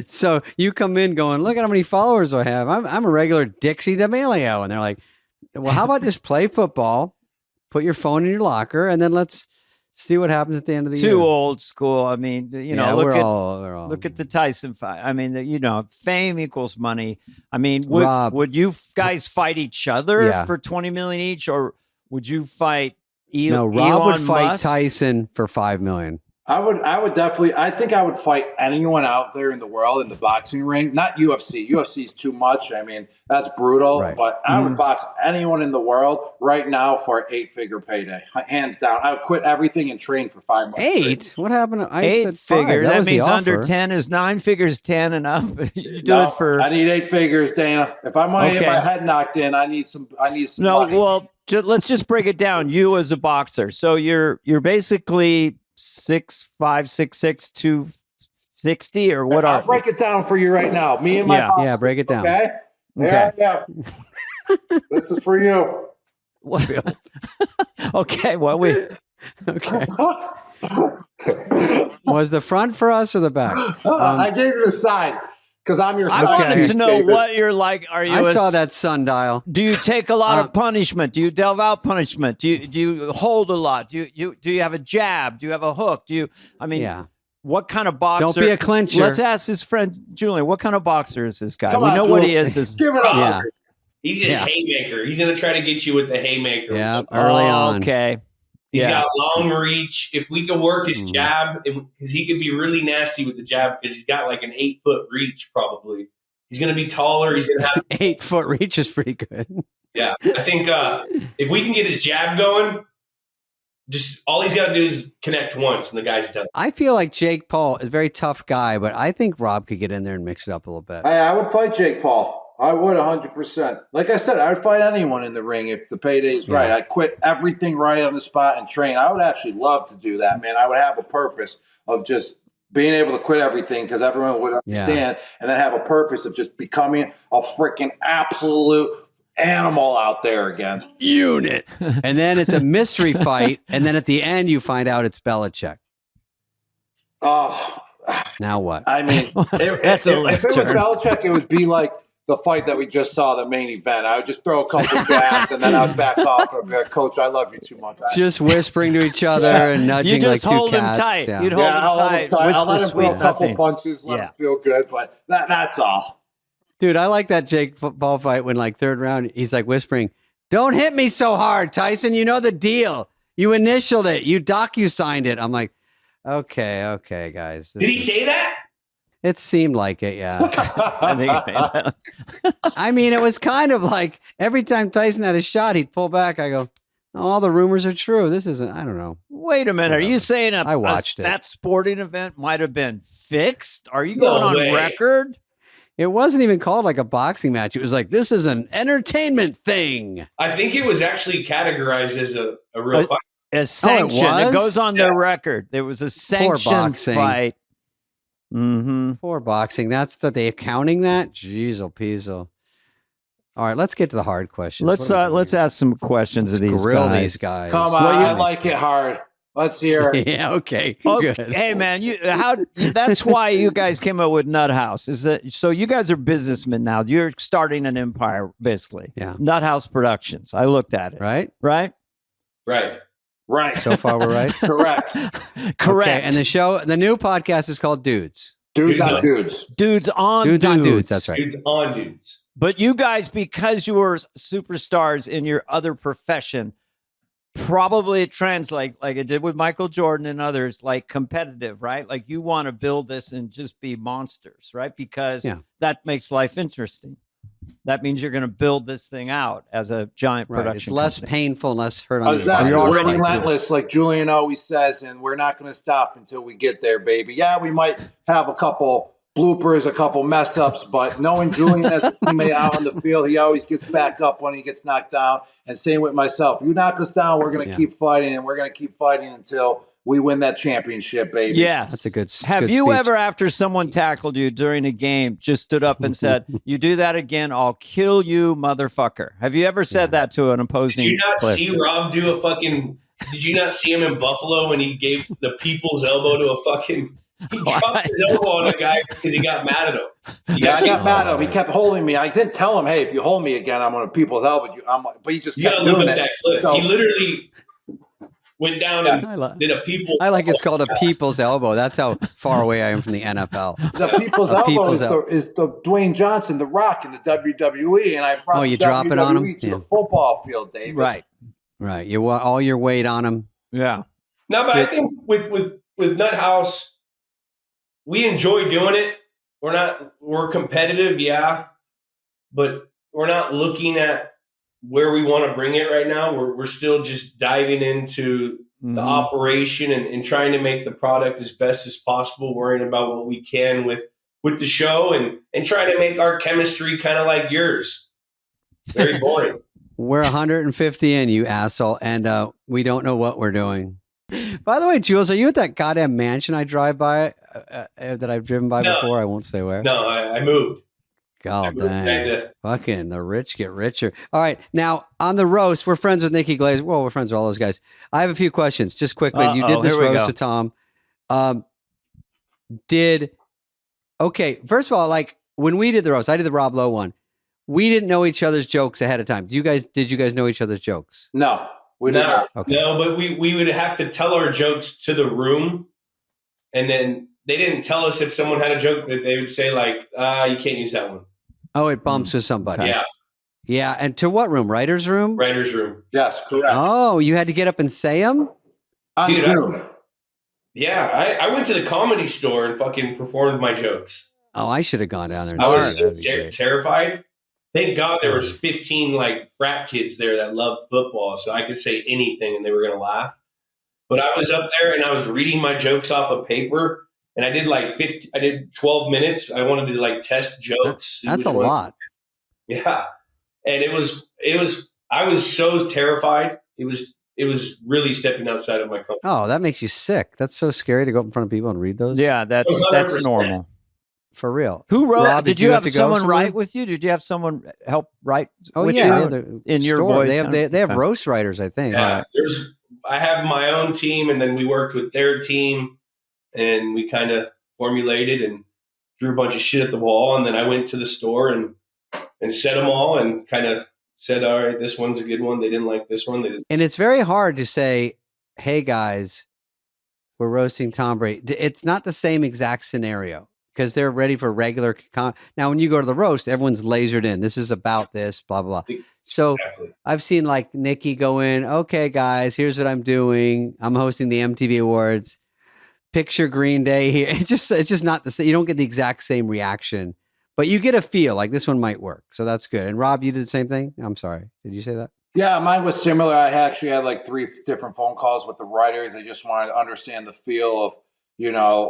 So you come in going, look at how many followers I have. I'm a regular Dixie D'Amelio. And they're like, well, how about just play football, put your phone in your locker, and then let's see what happens at the end of the year. Too old school. I mean, look at the Tyson fight. I mean, fame equals money. I mean, would you guys fight each other for 20 million each, or would you fight Rob Elon would fight Musk? Tyson for 5 million. I would definitely, I think I would fight anyone out there in the world in the boxing ring. Not UFC. UFC is too much. I mean, that's brutal. Right. But I would box anyone in the world right now for an 8-figure payday. Hands down. I would quit everything and train for 5 months. 8? What happened? I 8 said figures. 5. That means under 10 is 9 figures, 10 and up. You do it for. I need 8 figures, Dana. If I'm going to get my head knocked in, I need some money. Well, let's just break it down. You as a boxer. So you're basically 6'5", 6'6", 260, or what? I'll break it down for you right now. Me and my boxer. Yeah, break it down. Okay. Yeah. This is for you. What? Okay. Well, Okay. Was the front for us or the back? I gave you the side. Because I'm your son. I wanted to know what you're like. Are you? I saw that sundial. Do you take a lot of punishment? Do you delve out punishment? Do you hold a lot? Do you have a jab? Do you have a hook? What kind of boxer? Don't be a clincher. Let's ask his friend Julian. What kind of boxer is this guy? We know what he is. Give it up. Yeah. He's just haymaker. He's going to try to get you with the haymaker. Yeah, early on. Okay. He's got long reach. If we could work his jab, because he could be really nasty with the jab because he's got like an 8-foot reach probably. He's going to be taller. He's going to have 8-foot reach is pretty good. Yeah, I think if we can get his jab going, just all he's got to do is connect once, and the guy's done. I feel like Jake Paul is a very tough guy, but I think Rob could get in there and mix it up a little bit. I would fight Jake Paul. I would 100%. Like I said, I'd fight anyone in the ring if the payday's right. I'd quit everything right on the spot and train. I would actually love to do that, man. I would have a purpose of just being able to quit everything because everyone would understand, and then have a purpose of just becoming a freaking absolute animal out there again. Unit. And then it's a mystery fight, and then at the end you find out it's Belichick. Oh. Now what? I mean, if it was Belichick, it would be like the fight that we just saw, the main event. I would just throw a couple jabs, and then I would back off. I'd be like, Coach, I love you too much. Just whispering to each other and nudging like two cats. Hold him tight. You'd hold him tight. I'll let him throw a couple punches, let him feel good, but that's all. Dude, I like that Jake Paul fight when, like, third round, he's like whispering, "Don't hit me so hard, Tyson. You know the deal. You initialed it. You docu-signed it." I'm like, okay, guys. Did he say that? It seemed like it, yeah. I think he made that. I mean, it was kind of like every time Tyson had a shot, he'd pull back. I go, all the rumors are true. This isn't, I don't know. Wait a minute. Whatever. Are you saying I watched that sporting event might have been fixed? Are you going on record? It wasn't even called like a boxing match. It was like, this is an entertainment thing. I think it was actually categorized as a real fight. A sanction. It goes on their record. There was a sanctioned fight. For boxing. That's that they're counting that? Jeez, Peasel. All right, let's get to the hard questions. Let's ask some questions of these grill guys. These guys. Come on, I like it hard. Let's hear it. Yeah, okay. Good. Hey man, that's why you guys came up with Nuthouse. Is that so you guys are businessmen now. You're starting an empire, basically. Yeah. Nuthouse Productions. I looked at it. Right? Right. So far we're right? Correct. Okay, and the new podcast is called Dudes. Dudes on Dudes. Dudes on Dudes. That's right. Dudes on Dudes. But you guys, because you were superstars in your other profession, probably it translates like it did with Michael Jordan and others, like competitive, right? Like you want to build this and just be monsters, right? Because that makes life interesting. That means you're going to build this thing out as a giant production. It's less painful, less hurt on the body. We're relentless, like Julian always says, and we're not going to stop until we get there, baby. Yeah, we might have a couple bloopers, a couple mess ups, but knowing Julian as a teammate out on the field, he always gets back up when he gets knocked down. And same with myself. You knock us down, we're going to keep fighting, and we're going to keep fighting until we win that championship, baby. Yes. That's a good Have you speech. ever, after someone tackled you during a game, just stood up and said, "You do that again, I'll kill you, motherfucker"? Have you ever said that to an opposing Did you not player? see Rob do a fucking... Did you not see him in Buffalo when he gave the people's elbow to a fucking... He dropped his elbow on a guy because he got mad at him. I got mad at him. He kept holding me. I didn't tell him, "Hey, if you hold me again, I'm going to people's elbow you." But he just kept doing it. That clip. So, he literally went down and did a people. I like it's called a people's elbow. That's how far away I am from the NFL. The people's elbow is the Dwayne Johnson, The Rock in the WWE, and I brought you drop it on him to the football field, David. Right. You want all your weight on him. Yeah. No, but I think with Nuthouse, we enjoy doing it. We're competitive, but we're not looking at where we want to bring it right now. We're still just diving into the operation and trying to make the product as best as possible, worrying about what we can with the show and trying to make our chemistry kind of like yours. Very boring. We're 150 in, you asshole, and we don't know what we're doing. By the way, Jules, are you at that goddamn mansion I drive by that I've driven by before? I won't say where. No, I moved. God dang. Fucking the rich get richer. All right. Now, on the roast, we're friends with Nikki Glaze. Well, we're friends with all those guys. I have a few questions just quickly. You did this roast with Tom. Okay, first of all, like when we did the roast, I did the Rob Lowe one. We didn't know each other's jokes ahead of time. Did you guys know each other's jokes? No. No, but we would have to tell our jokes to the room, and then they didn't tell us if someone had a joke that they would say like, you can't use that one. Oh, it bumps with somebody. Yeah. Yeah, and to what room? Writer's room? Writer's room. Yes, correct. Oh, you had to get up and say them? Dude, June. I went to the Comedy Store and fucking performed my jokes. Oh, I should have gone down there. I was so terrified. Thank God there was 15 like frat kids there that loved football, so I could say anything and they were going to laugh. But I was up there and I was reading my jokes off of paper, and I did like 12 minutes. I wanted to like test jokes. That's a lot. Yeah, and I was so terrified. It was really stepping outside of my comfort. Oh, that makes you sick. That's so scary to go up in front of people and read those. Yeah, that's 100%. normal. For real. Who wrote? Rob, did you have someone write with you? Did you have someone help write? Oh, with yeah. you in your voice? They have roast writers, I think. Yeah, I have my own team, and then we worked with their team, and we kind of formulated and threw a bunch of shit at the wall. And then I went to the store and set them all and kind of said, all right, this one's a good one. They didn't like this one. And it's very hard to say, hey, guys, we're roasting Tom Brady. It's not the same exact scenario because they're ready for regular. Now, when you go to the roast, everyone's lasered in. This is about this, blah, blah, blah. So I've seen like Nikki go in, okay, guys, here's what I'm doing. I'm hosting the MTV Awards. Picture Green Day here. It's just not the same. You don't get the exact same reaction, but you get a feel like this one might work. So that's good. And Rob, you did the same thing? I'm sorry. Did you say that? Yeah, mine was similar. I actually had like 3 different phone calls with the writers. I just wanted to understand the feel of,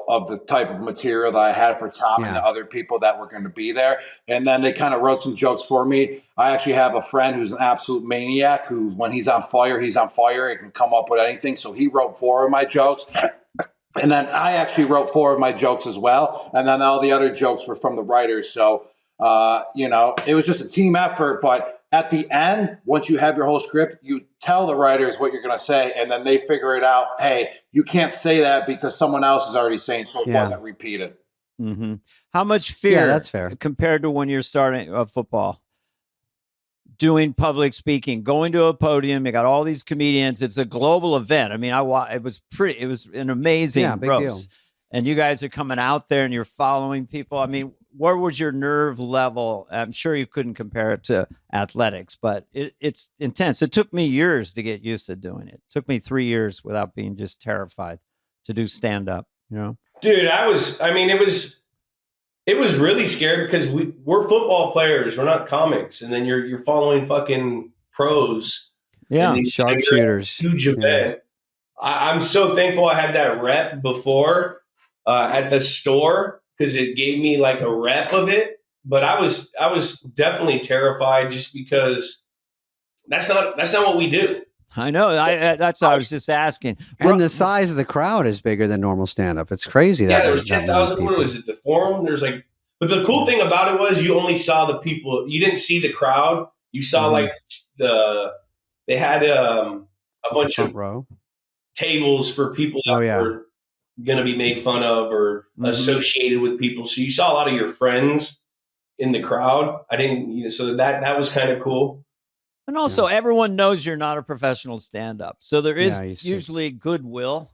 of the type of material that I had for Tom and the other people that were going to be there. And then they kind of wrote some jokes for me. I actually have a friend who's an absolute maniac who, when he's on fire, he's on fire. He can come up with anything. So he wrote 4 of my jokes. And then I actually wrote 4 of my jokes as well. And then all the other jokes were from the writers. So, it was just a team effort. But at the end, once you have your whole script, you tell the writers what you're going to say, and then they figure it out. Hey, you can't say that because someone else is already saying, so it wasn't repeated. Mm-hmm. How much fear that's fair. compared to when you're starting football? Doing public speaking, going to a podium, you got all these comedians. It's a global event. I mean, it was an amazing roast. And you guys are coming out there and you're following people. I mean, where was your nerve level? I'm sure you couldn't compare it to athletics, but it's intense. It took me years to get used to doing it. It took me 3 years without being just terrified to do stand up, Dude, it was really scary because we're football players. We're not comics. And then you're following fucking pros. Yeah, sharpshooters. Huge event. I'm so thankful I had that rep before at the store because it gave me like a rep of it. But I was definitely terrified just because that's not what we do. I know. That's what I was just asking. And the size of the crowd is bigger than normal stand-up. It's crazy. Yeah, there was 10,000. What was it? The Forum? There's but the cool thing about it was you only saw the people. You didn't see the crowd. You saw they had a bunch of tables for people that were going to be made fun of or associated with people. So you saw a lot of your friends in the crowd. I didn't, so that was kind of cool. And also, everyone knows you're not a professional stand-up. So there is usually goodwill,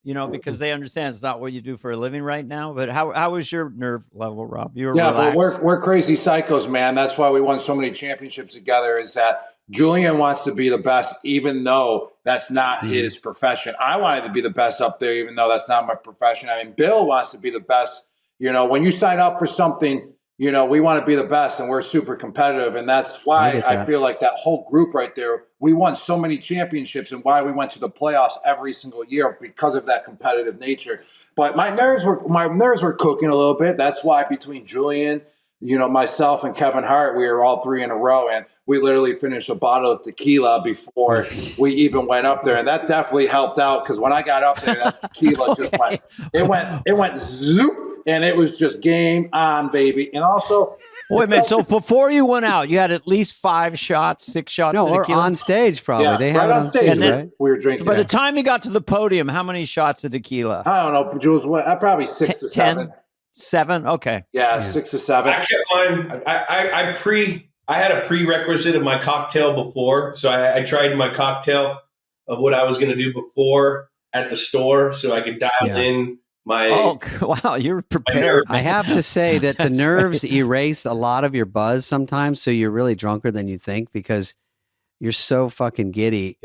because they understand it's not what you do for a living right now. But how was your nerve level, Rob? You were relaxed. But we're crazy psychos, man. That's why we won so many championships together, is that Julian wants to be the best, even though that's not his profession. I wanted to be the best up there, even though that's not my profession. I mean, Bill wants to be the best. When you sign up for something, we want to be the best, and we're super competitive. And that's why I feel like that whole group right there, we won so many championships, and why we went to the playoffs every single year because of that competitive nature. But my nerves were cooking a little bit. That's why between Julian, myself and Kevin Hart, we were all 3 in a row, and we literally finished a bottle of tequila before we even went up there. And that definitely helped out, because when I got up there, that tequila just went zoop. And it was just game on, baby. And also, wait a minute. So before you went out, you had at least 5 shots, 6 shots. No, or on stage, probably. Yeah, they had it on stage, and then we were drinking. So by the time you got to the podium, how many shots of tequila? I don't know, Jules. Probably 6 to 7. 10? 7? Okay. Yeah, 6 to 7. I kept mine. I had a prerequisite of my cocktail before, so I tried my cocktail of what I was going to do before at the store, so I could dial in. Wow, you're prepared. I have to say that the nerves erase a lot of your buzz sometimes, so you're really drunker than you think, because you're so fucking giddy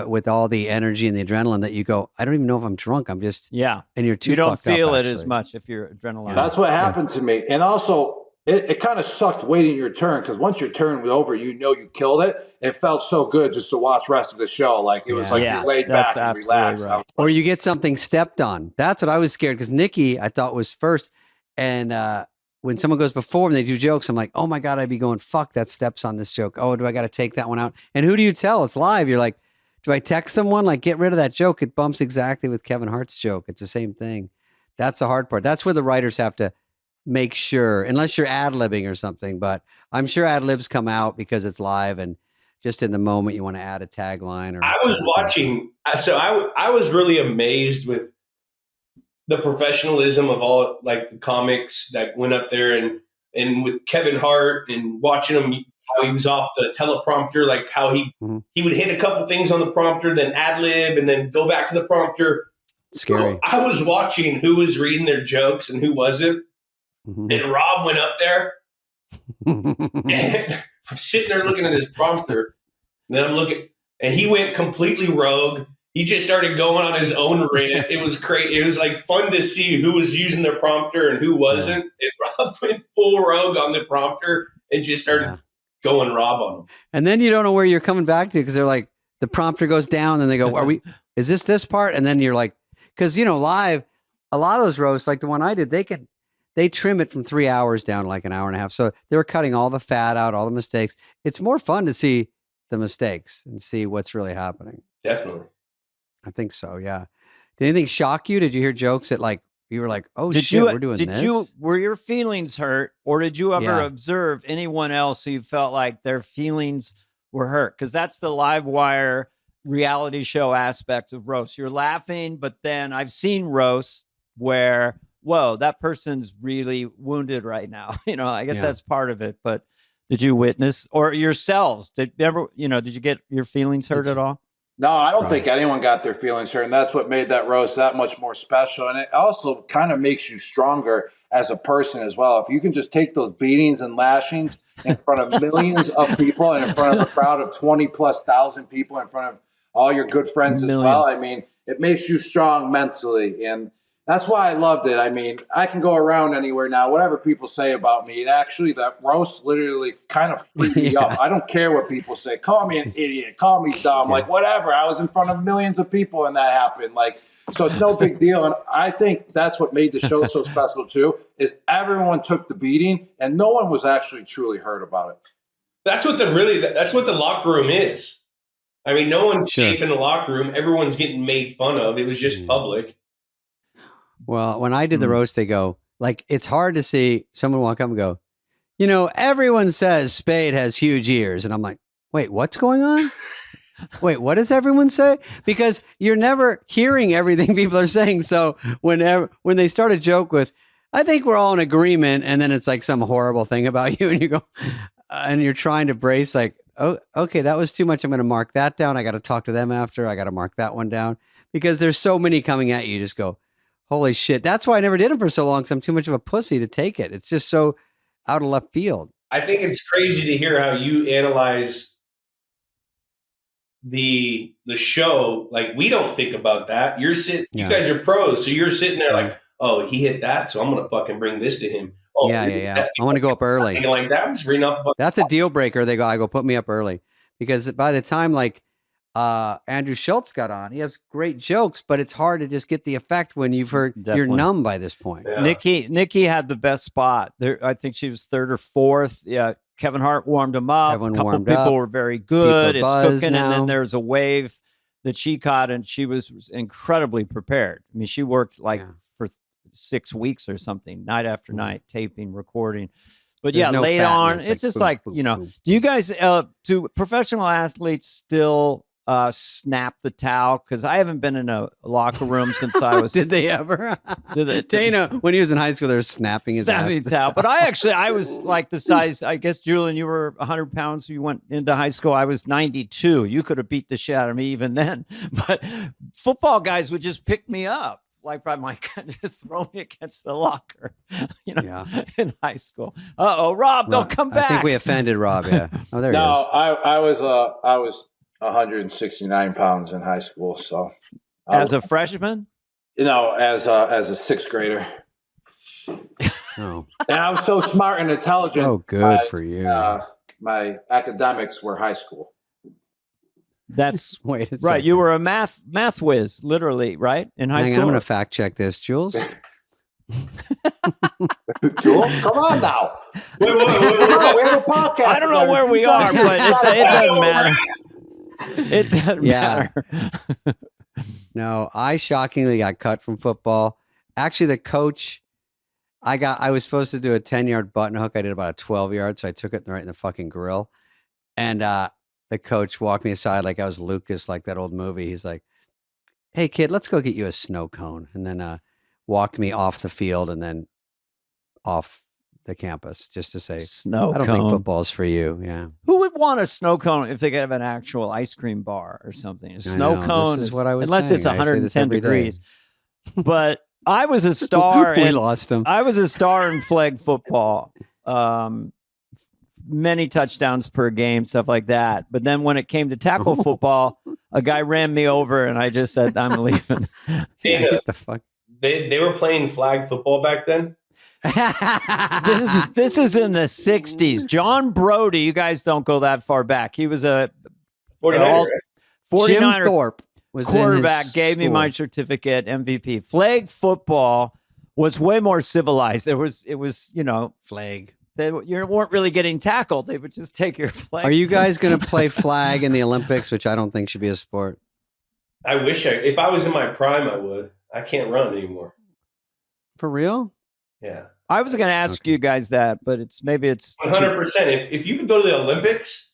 with all the energy and the adrenaline that you go, I don't even know if I'm drunk. I'm just, and you're too you don't fucked up, feel it actually. as much if you're adrenaline. That's what happened to me. And also, it kind of sucked waiting your turn, because once your turn was over, you killed it. It felt so good just to watch the rest of the show. Like it was like you laid back and relaxed. Right. Or you get something stepped on. That's what I was scared, because Nikki, I thought, was first. And when someone goes before and they do jokes, I'm like, oh my God, I'd be going, fuck, that steps on this joke. Oh, do I got to take that one out? And who do you tell? It's live. You're like, do I text someone? Like, get rid of that joke. It bumps exactly with Kevin Hart's joke. It's the same thing. That's the hard part. That's where the writers have to make sure, unless you're ad-libbing or something. But I'm sure ad-libs come out because it's live and just in the moment you want to add a tagline. Or I was watching. So I was really amazed with the professionalism of all like the comics that went up there, and with Kevin Hart, and watching him, how he was off the teleprompter, like how he would hit a couple things on the prompter, then ad lib, and then go back to the prompter. Scary. So I was watching who was reading their jokes and who wasn't. And Rob went up there, and I'm sitting there looking at his prompter, and then I'm looking, and he went completely rogue. He just started going on his own rant. It was crazy. It was like fun to see who was using their prompter and who wasn't. And Rob went full rogue on the prompter and just started going Rob on him. And then you don't know where you're coming back to, because they're like, the prompter goes down and they go, is this part? And then you're like, because, live, a lot of those roasts, like the one I did, they trim it from 3 hours down to like an hour and a half. So they were cutting all the fat out, all the mistakes. It's more fun to see the mistakes and see what's really happening. Definitely. I think so. Yeah. Did anything shock you? Did you hear jokes that like, you were like, oh shit, we're doing this? Were your feelings hurt, or did you ever observe anyone else who felt like their feelings were hurt? Because that's the live wire reality show aspect of roast. You're laughing, but then I've seen roasts where, whoa, that person's really wounded right now. I guess that's part of it. But did you witness, or yourselves, did you get your feelings hurt at all? No, I don't think anyone got their feelings hurt, and that's what made that roast that much more special. And it also kind of makes you stronger as a person as well. If you can just take those beatings and lashings in front of millions of people and in front of a crowd of 20,000+ people, in front of all your good friends as well, I mean, it makes you strong mentally. And that's why I loved it. I mean, I can go around anywhere now, whatever people say about me. That roast literally kind of freed me up. I don't care what people say. Call me an idiot. Call me dumb. Like, whatever. I was in front of millions of people and that happened. Like, so it's no big deal. And I think that's what made the show so special, too, is everyone took the beating and no one was actually truly hurt about it. That's what the locker room is. I mean, no one's safe in the locker room. Everyone's getting made fun of. It was just public. Well, when I did the roast, they go, like, it's hard to see someone walk up and go, everyone says Spade has huge ears. And I'm like, wait, what's going on? Wait, what does everyone say? Because you're never hearing everything people are saying. So when they start a joke with, I think we're all in agreement, and then it's like some horrible thing about you, and you go, and you're trying to brace like, oh, okay, that was too much. I'm going to mark that down. I got to talk to them after. I got to mark that one down, because there's so many coming at you. You just go, holy shit. That's why I never did it for so long, because I'm too much of a pussy to take it. It's just so out of left field. I think it's crazy to hear how you analyze the show. Like, we don't think about that. You guys are pros, so you're sitting there like, oh, he hit that, so I'm going to fucking bring this to him. Oh, yeah. I want to go up early. Like that. I'm just reading off. That's a deal breaker. I go, put me up early, because by the time like Andrew Schultz got on, he has great jokes, but it's hard to just get the effect when you've heard. You're numb by this point. Yeah. Nikki had the best spot there. I think she was third or fourth. Yeah. Kevin Hart warmed him up. A couple people were very good. It's cooking. Now. And then there's a wave that she caught, and she was incredibly prepared. I mean, she worked for 6 weeks or something, night after night, taping, recording. But there's late on, it's just like, do you guys, do professional athletes still snap the towel? Because I haven't been in a locker room since I was. Did they ever? Dana, when he was in high school, they were snapping his towel. But I was like the size. I guess, Julian, you were 100 pounds. You went into high school. I was 92. You could have beat the shit out of me even then. But football guys would just pick me up. like by my just throw me against the locker, in high school. Rob, don't come back. I think we offended Rob. Yeah. Oh, there he is. I was 169 pounds in high school. So as a freshman, as a sixth grader. Oh. And I was so smart and intelligent. Oh, good for you. My academics were high school. That's right. You were a math whiz, literally, right? In high school. I'm going to fact check this, Jules. Jules, come on now. Wait, we have a podcast. I don't know where we are, but it doesn't matter. It doesn't matter. No, I shockingly got cut from football. Actually, the coach, I was supposed to do a 10-yard button hook. I did about a 12-yard, so I took it right in the fucking grill. And the coach walked me aside like I was Lucas, like that old movie. He's like, "Hey, kid, let's go get you a snow cone." And then walked me off the field and then off the campus just to say, "Snow I don't cone. think football's for you." Yeah. Who would want a snow cone if they could have an actual ice cream bar or something? A snow cone is what I was unless saying. it's 110 degrees. But I was a star. We lost him. I was a star in flag football. Many touchdowns per game, stuff like that. But then when it came to tackle football, a guy ran me over and I just said, "I'm leaving." Get the fuck. They were playing flag football back then. This is in the 60s. John Brody, you guys don't go that far back. He was a 49er. Jim Thorpe was quarterback, gave me my certificate, MVP. Flag football was way more civilized. It was flag. You weren't really getting tackled. They would just take your flag. Are you guys going to play flag in the Olympics, which I don't think should be a sport? I wish if I was in my prime, I would. I can't run anymore. For real? Yeah. I was going to ask you guys that, but it's 100%. If you could go to the Olympics,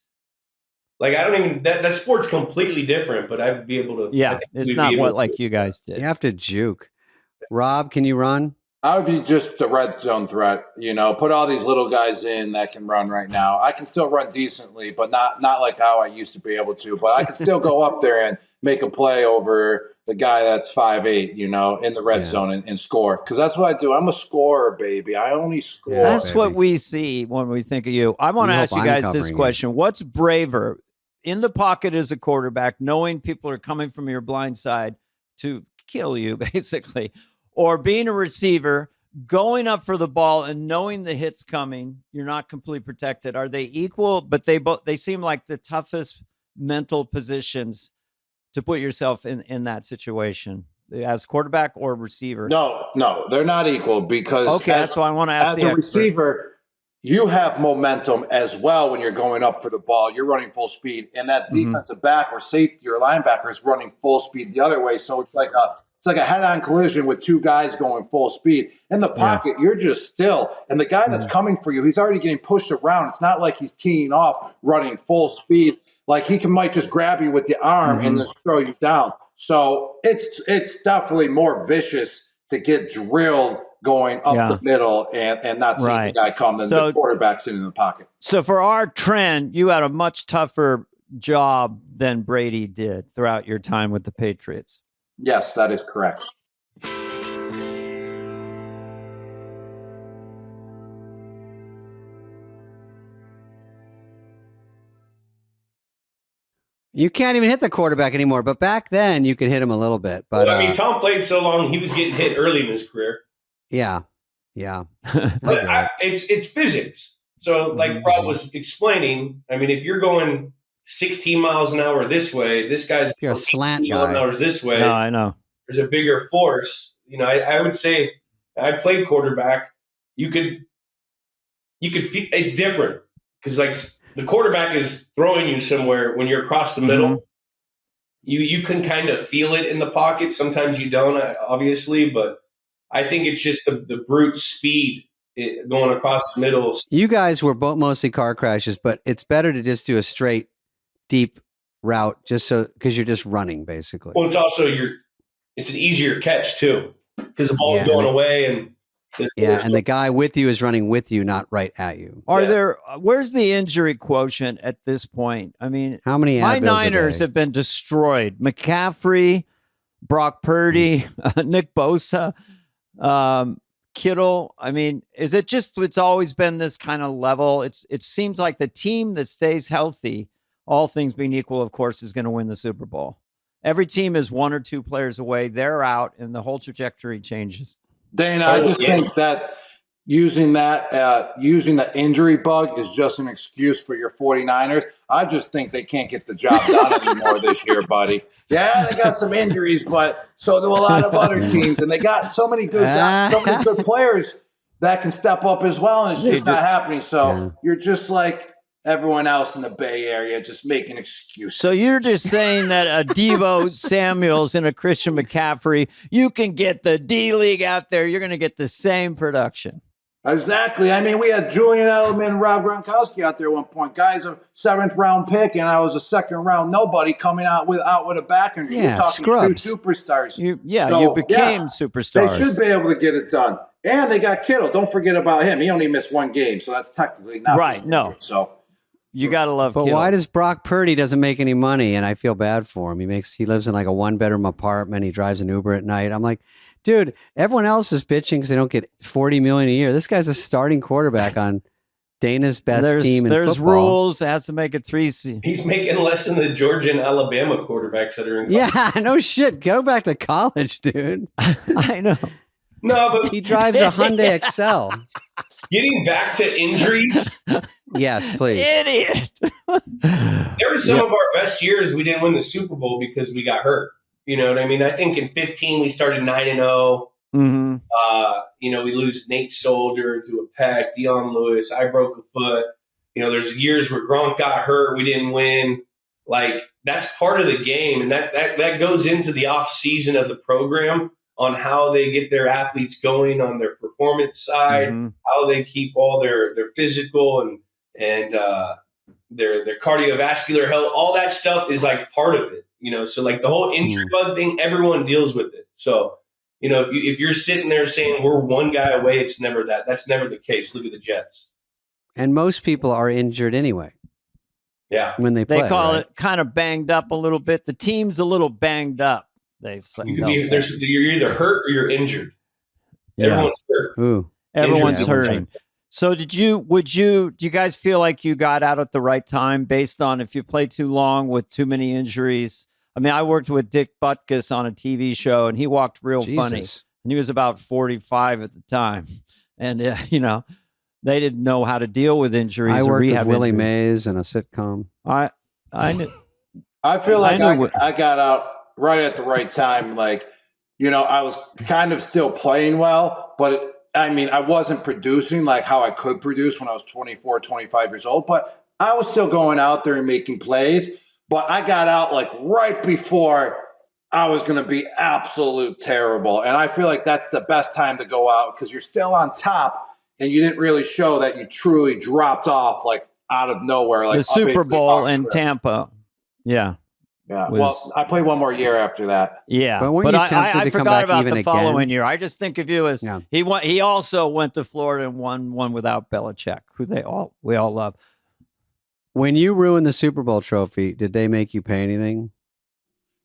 like I don't even that sport's completely different, but I'd be able to. Yeah, it's not what like you guys did. You have to juke. Rob, can you run? I would be just the red zone threat, put all these little guys in that can run right now. I can still run decently, but not like how I used to be able to. But I can still go up there and make a play over the guy that's 5'8", in the red zone and score. Because that's what I do. I'm a scorer, baby. I only score. That's what we see when we think of you. I want to ask you guys this question. What's braver, in the pocket as a quarterback, knowing people are coming from your blind side to kill you, basically, or being a receiver, going up for the ball and knowing the hit's coming, you're not completely protected? Are they equal? But they seem like the toughest mental positions to put yourself in that situation as quarterback or receiver. No, they're not equal because that's why I want to ask the receiver, you have momentum as well when you're going up for the ball. You're running full speed, and that defensive back or safety or linebacker is running full speed the other way. So it's like a head-on collision with two guys going full speed. In the pocket, you're just still. And the guy that's coming for you, he's already getting pushed around. It's not like he's teeing off running full speed. Like he might just grab you with the arm and just throw you down. So it's definitely more vicious to get drilled going up the middle and not seeing the guy come than the quarterback sitting in the pocket. So for our trend, you had a much tougher job than Brady did throughout your time with the Patriots. Yes, that is correct. You can't even hit the quarterback anymore, but back then you could hit him a little bit. But Tom played so long, he was getting hit early in his career. Yeah. But it's physics. So like Rob was explaining, I mean, if you're going 16 miles an hour this way, this guy's you're a slant guy. 16 miles an hour this way. No, I know. There's a bigger force. I would say I played quarterback. You could feel it's different because like the quarterback is throwing you somewhere when you're across the middle. You can kind of feel it in the pocket. Sometimes you don't, obviously, but I think it's just the brute speed going across the middle. You guys were both mostly car crashes, but it's better to just do a straight, deep route just so because you're just running basically. Well, it's also it's an easier catch too because the ball's going away and the guy with you is running with you, not right at you. Where's the injury quotient at this point? I mean, how many? My Niners have been destroyed. McCaffrey, Brock Purdy, Nick Bosa, Kittle. I mean, is it just, it's always been this kind of level? It seems like the team that stays healthy, all things being equal, of course, is going to win the Super Bowl. Every team is one or two players away. They're out, and the whole trajectory changes. Dana, I just think that using the injury bug is just an excuse for your 49ers. I just think they can't get the job done anymore this year, buddy. Yeah, they got some injuries, but so do a lot of other teams, and they got so many good players that can step up as well, and it's just not happening. So you're just like everyone else in the Bay Area, just making excuses. So you're just saying that a Deebo Samuels and a Christian McCaffrey, you can get the D-League out there. You're going to get the same production. Exactly. I mean, we had Julian Edelman and Rob Gronkowski out there at one point. Guys, a 7th-round pick, and I was a 2nd-round nobody coming out with a back injury. Yeah, scrubs. 2 superstars. You became superstars. They should be able to get it done. And they got Kittle. Don't forget about him. He only missed 1 game, so that's technically not right. No. So you got to love But Kittle. why does Brock Purdy doesn't make any money? And I feel bad for him. He lives in like a 1-bedroom apartment. He drives an Uber at night. I'm like, dude, everyone else is bitching because they don't get $40 million a year. This guy's a starting quarterback on Dana's best team in football. There's rules. It has to make it 3. He's making less than the Georgia and Alabama quarterbacks that are in college. Yeah, no shit. Go back to college, dude. I know. No, but he drives a Hyundai Excel. Getting back to injuries. Yes, please. Idiot. There were some of our best years we didn't win the Super Bowl because we got hurt. You know what I mean? I think in 15 we started 9-0. Mm-hmm. We lose Nate Solder to a pec, Dion Lewis. I broke a foot. There's years where Gronk got hurt. We didn't win. Like, that's part of the game. And that goes into the off season of the program on how they get their athletes going on their performance side, how they keep all their physical and their cardiovascular health. All that stuff is like part of it. So like the whole injury bug thing, everyone deals with it. So, if you're sitting there saying we're one guy away, it's never that. That's never the case. Look at the Jets. And most people are injured anyway. Yeah. When they play. They call it kind of banged up a little bit. The team's a little banged up. You're either hurt or you're injured. Yeah. Everyone's hurt. Ooh. Everyone's hurting. So do you guys feel like you got out at the right time based on if you play too long with too many injuries? I mean, I worked with Dick Butkus on a TV show, and he walked real funny. And he was about 45 at the time. And, they didn't know how to deal with injuries. I worked with Willie injuries. Mays in a sitcom. I knew. I feel like I got out right at the right time. Like, I was kind of still playing well, but I wasn't producing like how I could produce when I was 24, 25 years old, but I was still going out there and making plays. But I got out like right before I was going to be absolute terrible. And I feel like that's the best time to go out because you're still on top and you didn't really show that you truly dropped off like out of nowhere. Like the Super Bowl in Tampa. Yeah. Yeah. Well, I played one more year after that. Yeah. But I forgot about the following again? year. I just think of you as he also went to Florida and won one without Belichick, who we all love. When you ruined the Super Bowl trophy, did they make you pay anything?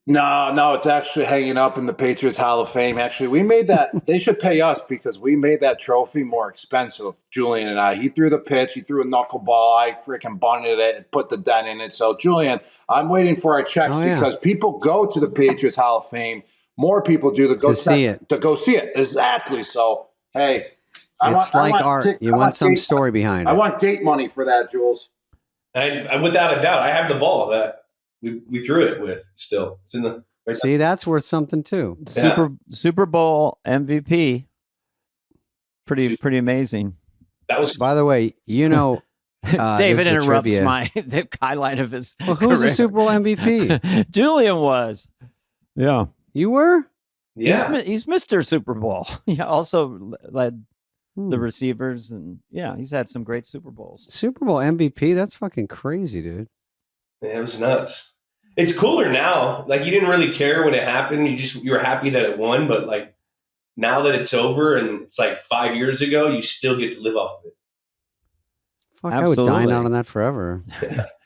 No, it's actually hanging up in the Patriots Hall of Fame. Actually, we made that. They should pay us because we made that trophy more expensive, Julian and I. He threw the pitch. He threw a knuckleball. I freaking bunted it and put the dent in it. So, Julian, I'm waiting for our check because people go to the Patriots Hall of Fame. More people do to see it. Exactly. So, hey. It's like art. You want some story behind it. I want gate money for that, Jules. I without a doubt, I have the ball that we threw it with still. It's in the See, that's worth something too. Super Bowl MVP. Pretty amazing. That was. By the way, David interrupts the highlight of his. Well, who's the Super Bowl MVP? Julian was. Yeah, you were. Yeah, he's Mr. Super Bowl. He also led the receivers, and he's had some great Super Bowls. Super Bowl MVP? That's fucking crazy, dude. Yeah, it was nuts. It's cooler now. Like, you didn't really care when it happened. You were happy that it won, but like now that it's over and it's like 5 years ago, you still get to live off of it. Fuck, absolutely. I would dine out on that forever.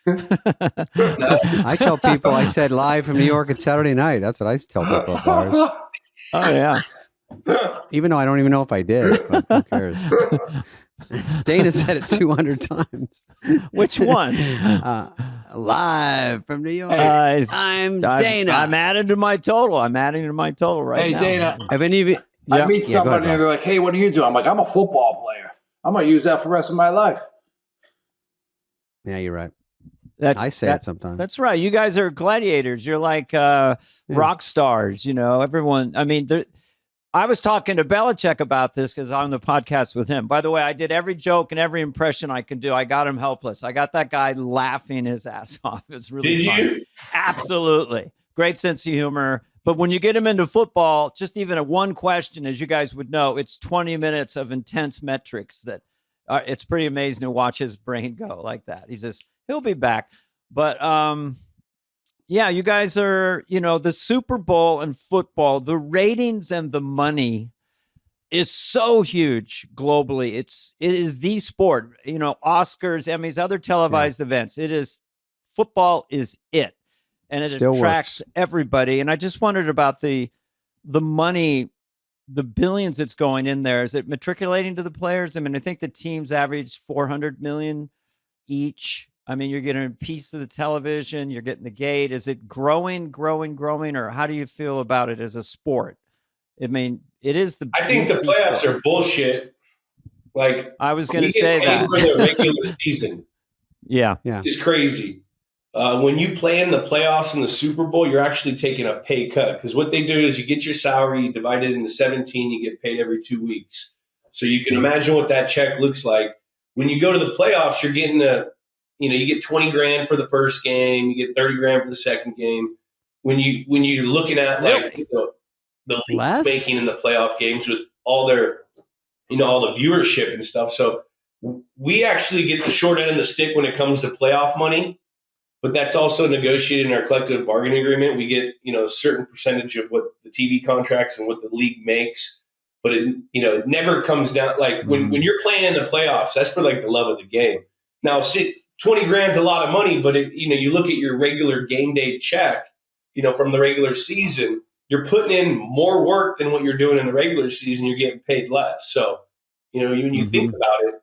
I tell people, I said live from New York at Saturday night. That's what I tell people at bars. Oh, yeah. Even though I don't even know if I did, but who cares? Dana said it 200 times. Which one? Live from New York. I'm Dana. I'm adding to my total. I'm adding to my total right now. Hey, Dana. Have any of you? I meet somebody and they're like, hey, what do you do? I'm like, I'm a football player. I'm going to use that for the rest of my life. Yeah, you're right. I say it sometimes. That's right. You guys are gladiators. You're like rock stars, everyone. I mean, I was talking to Belichick about this because I'm on the podcast with him. By the way, I did every joke and every impression I could do. I got him helpless. I got that guy laughing his ass off. It's really fun. You? Absolutely. Great sense of humor. But when you get him into football, just even one question, as you guys would know, it's 20 minutes of intense metrics that it's pretty amazing to watch his brain go like that. He'll be back. But yeah, you guys are, the Super Bowl and football, the ratings and the money is so huge globally. It is the sport, Oscars, Emmys, other televised events. Football is it. And it still attracts works. Everybody. And I just wondered about the money, the billions that's going in there. Is it matriculating to the players? I mean, I think the teams average $400 million each. I mean, you're getting a piece of the television, you're getting the gate. Is it growing, or how do you feel about it as a sport? I mean, it is I think the playoffs are bullshit. Like, I was going to say that for the regular season. Yeah. It's crazy. When you play in the playoffs and the Super Bowl, you're actually taking a pay cut because what they do is you get your salary, you divide it into 17, you get paid every 2 weeks. So you can imagine what that check looks like. When you go to the playoffs, you're getting you get 20 grand for the first game, you get 30 grand for the second game. When you're looking at the leagues making in the playoff games with all their, all the viewership and stuff. So we actually get the short end of the stick when it comes to playoff money. But that's also negotiated in our collective bargaining agreement. We get, a certain percentage of what the TV contracts and what the league makes. But it never comes down when you're playing in the playoffs, that's for the love of the game. Now, 20 grand's a lot of money, but you look at your regular game day check, from the regular season, you're putting in more work than what you're doing in the regular season. You're getting paid less. So, when you think about it,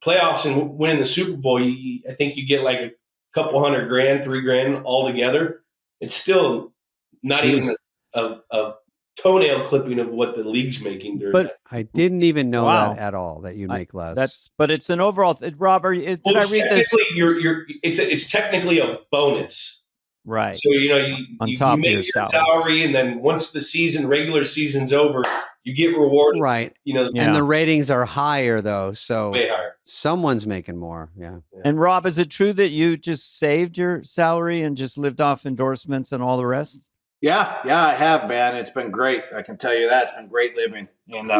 playoffs and winning the Super Bowl, I think you get a couple $100 grand, $3 grand all together. It's still not even a toenail clipping of what the league's making during that. I didn't even know that at all, that you make less. But it's an overall Robert, did I read this? It's technically a bonus. Right. So, you top make of your salary, and then once the regular season's over, you get rewarded. Right. And the ratings are higher, though. So way higher. Someone's making more. Yeah. And Rob, is it true that you just saved your salary and just lived off endorsements and all the rest? Yeah, I have, man. It's been great. I can tell you that. It's been great living. And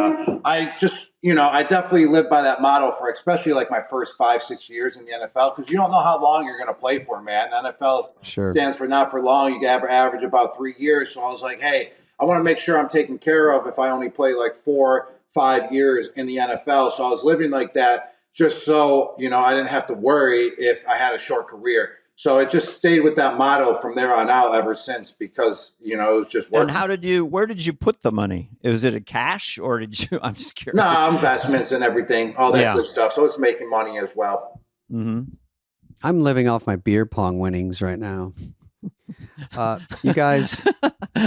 I just, I definitely live by that motto for especially my first 5-6 years in the NFL, because you don't know how long you're going to play for, man. The NFL stands for not for long. You can average about 3 years. So I was like, hey, I want to make sure I'm taken care of if I only play 4-5 years in the NFL. So I was living like that just so, I didn't have to worry if I had a short career. So it just stayed with that motto from there on out ever since, because, it was just working. And where did you put the money? Was it a cash, or I'm just curious. No, investments and everything, all that good stuff. So it's making money as well. Mm-hmm. I'm living off my beer pong winnings right now. You guys,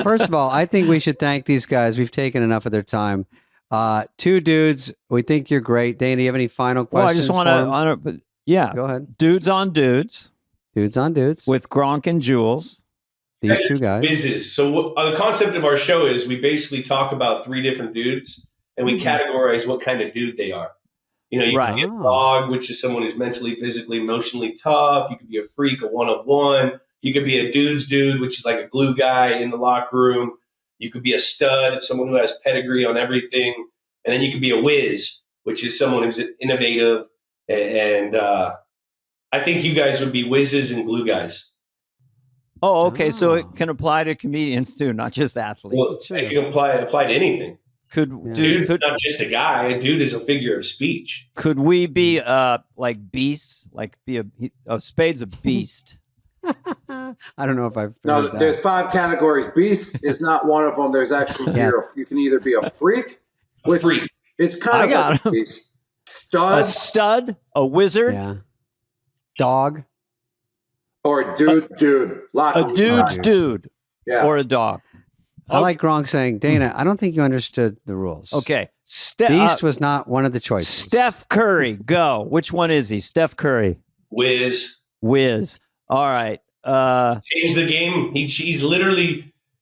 first of all, I think we should thank these guys. We've taken enough of their time. Two dudes, we think you're great. Dana, do you have any final questions? Well, I just want to, go ahead. Dudes on dudes. Dudes on dudes. With Gronk and Jules. These two guys. Business. So the concept of our show is we basically talk about 3 different dudes, and we categorize what kind of dude they are. You can be a dog, which is someone who's mentally, physically, emotionally tough. You could be a freak, a one-of-one. You could be a dude's dude, which is like a glue guy in the locker room. You could be a stud, someone who has pedigree on everything. And then you could be a whiz, which is someone who's innovative. And I think you guys would be whizzes and glue guys. Oh, okay. So it can apply to comedians too, not just athletes. Well, it can apply to anything. Dude's not just a guy. A dude is a figure of speech. Could we be like beasts? Like Spade's a beast. I don't know if I've no. There's 5 categories. Beast is not one of them. There's actually you can either be a freak, which it's kind of a beast. Stud, a wizard, dog, or a dude. A dude's dude, or a dog. I like Gronk saying, Dana, I don't think you understood the rules. Okay. Beast was not one of the choices. Steph Curry, go. Which one is he? Steph Curry. Wiz. All right. Changed the game.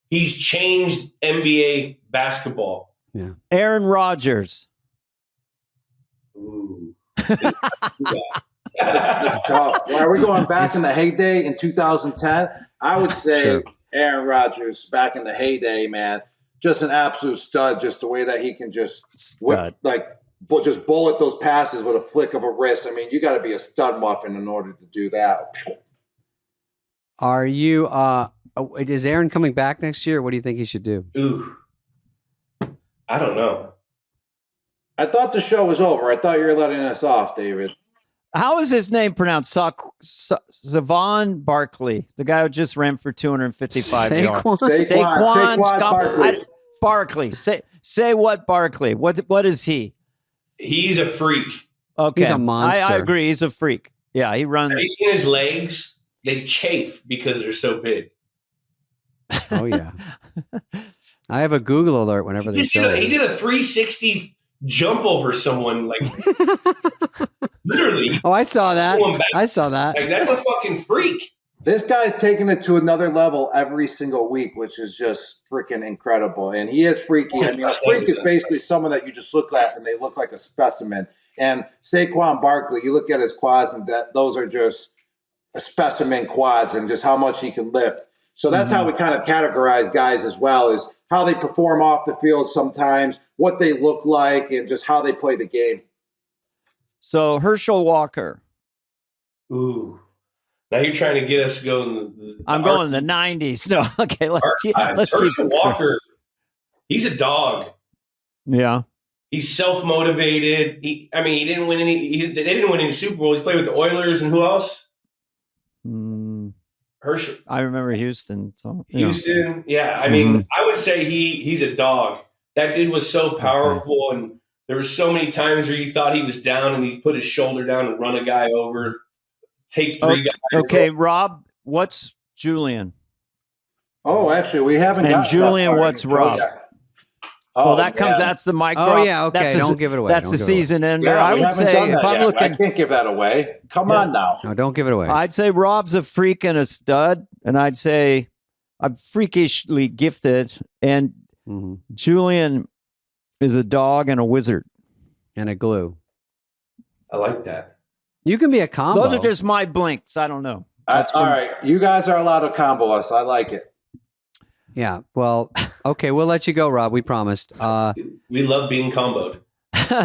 He's changed NBA basketball. Yeah. Aaron Rodgers. Ooh. Are we going back in the heyday in 2010? I would say Aaron Rodgers back in the heyday, man. Just an absolute stud. Just the way that he can just bullet those passes with a flick of a wrist. I mean, you got to be a stud muffin in order to do that. Are you? Is Aaron coming back next year? What do you think he should do? Ooh, I don't know. I thought the show was over. I thought you were letting us off, David. How is his name pronounced? Saquon Barkley, the guy who just ran for 255 yards. Saquon Barkley. Say what Barkley? What is he? He's a freak. Okay, he's a monster. I agree. He's a freak. Yeah, he runs. Have you seen his legs? They chafe because they're so big. Oh yeah. I have a Google alert whenever they show it. He did a 360 jump over someone, like literally. Oh, I saw that. Like, that's a fucking freak. This guy's taking it to another level every single week, which is just freaking incredible. And he is freaky. I mean, a freak is basically someone that you just look at and they look like a specimen. And Saquon Barkley, you look at his quads and those are just a specimen quads and just how much he can lift. So that's how we kind of categorize guys as well, is how they perform off the field sometimes, what they look like, and just how they play the game. So Herschel Walker. Ooh. Now you're trying to get us going. I'm going in the 90s. No, okay, let's Herschel Walker, he's a dog. Yeah. He's self-motivated. They didn't win any Super Bowls. He played with the Oilers and who else? Herschel. I remember Houston. So Houston, yeah. I mean, I would say he's a dog. That dude was so powerful, and there were so many times where you thought he was down, and he put his shoulder down and run a guy over, take 3 guys. Okay, Rob, what's Julian? Oh, actually, we haven't. And Julian, what's Rob? Oh, that comes. That's the mic drop. Oh yeah, okay. Don't give it away. That's the season ender. Yeah, I would say if I'm looking, I can't give that away. Come on now. No, don't give it away. I'd say Rob's a freak and a stud, and I'd say I'm freakishly gifted, and Julian is a dog and a wizard and a glue. I like that. You can be a combo. Those are just my blinks. I don't know. All right, you guys are allowed to combo us. I like it. Yeah, well, okay, we'll let you go, Rob. We promised. We love being comboed.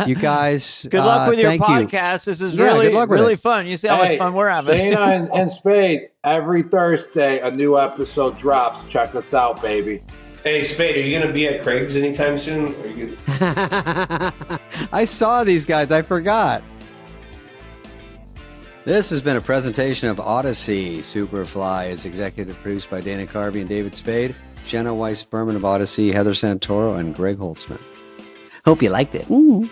You guys, good luck with your podcast. This is really fun. You see how much fun we're having. Dana and Spade, every Thursday, a new episode drops. Check us out, baby. Hey, Spade, are you going to be at Craig's anytime soon? Are you I saw these guys. I forgot. This has been a presentation of Odyssey. Superfly is executive produced by Dana Carvey and David Spade, Jenna Weiss-Berman of Odyssey, Heather Santoro, and Greg Holtzman. Hope you liked it. Ooh.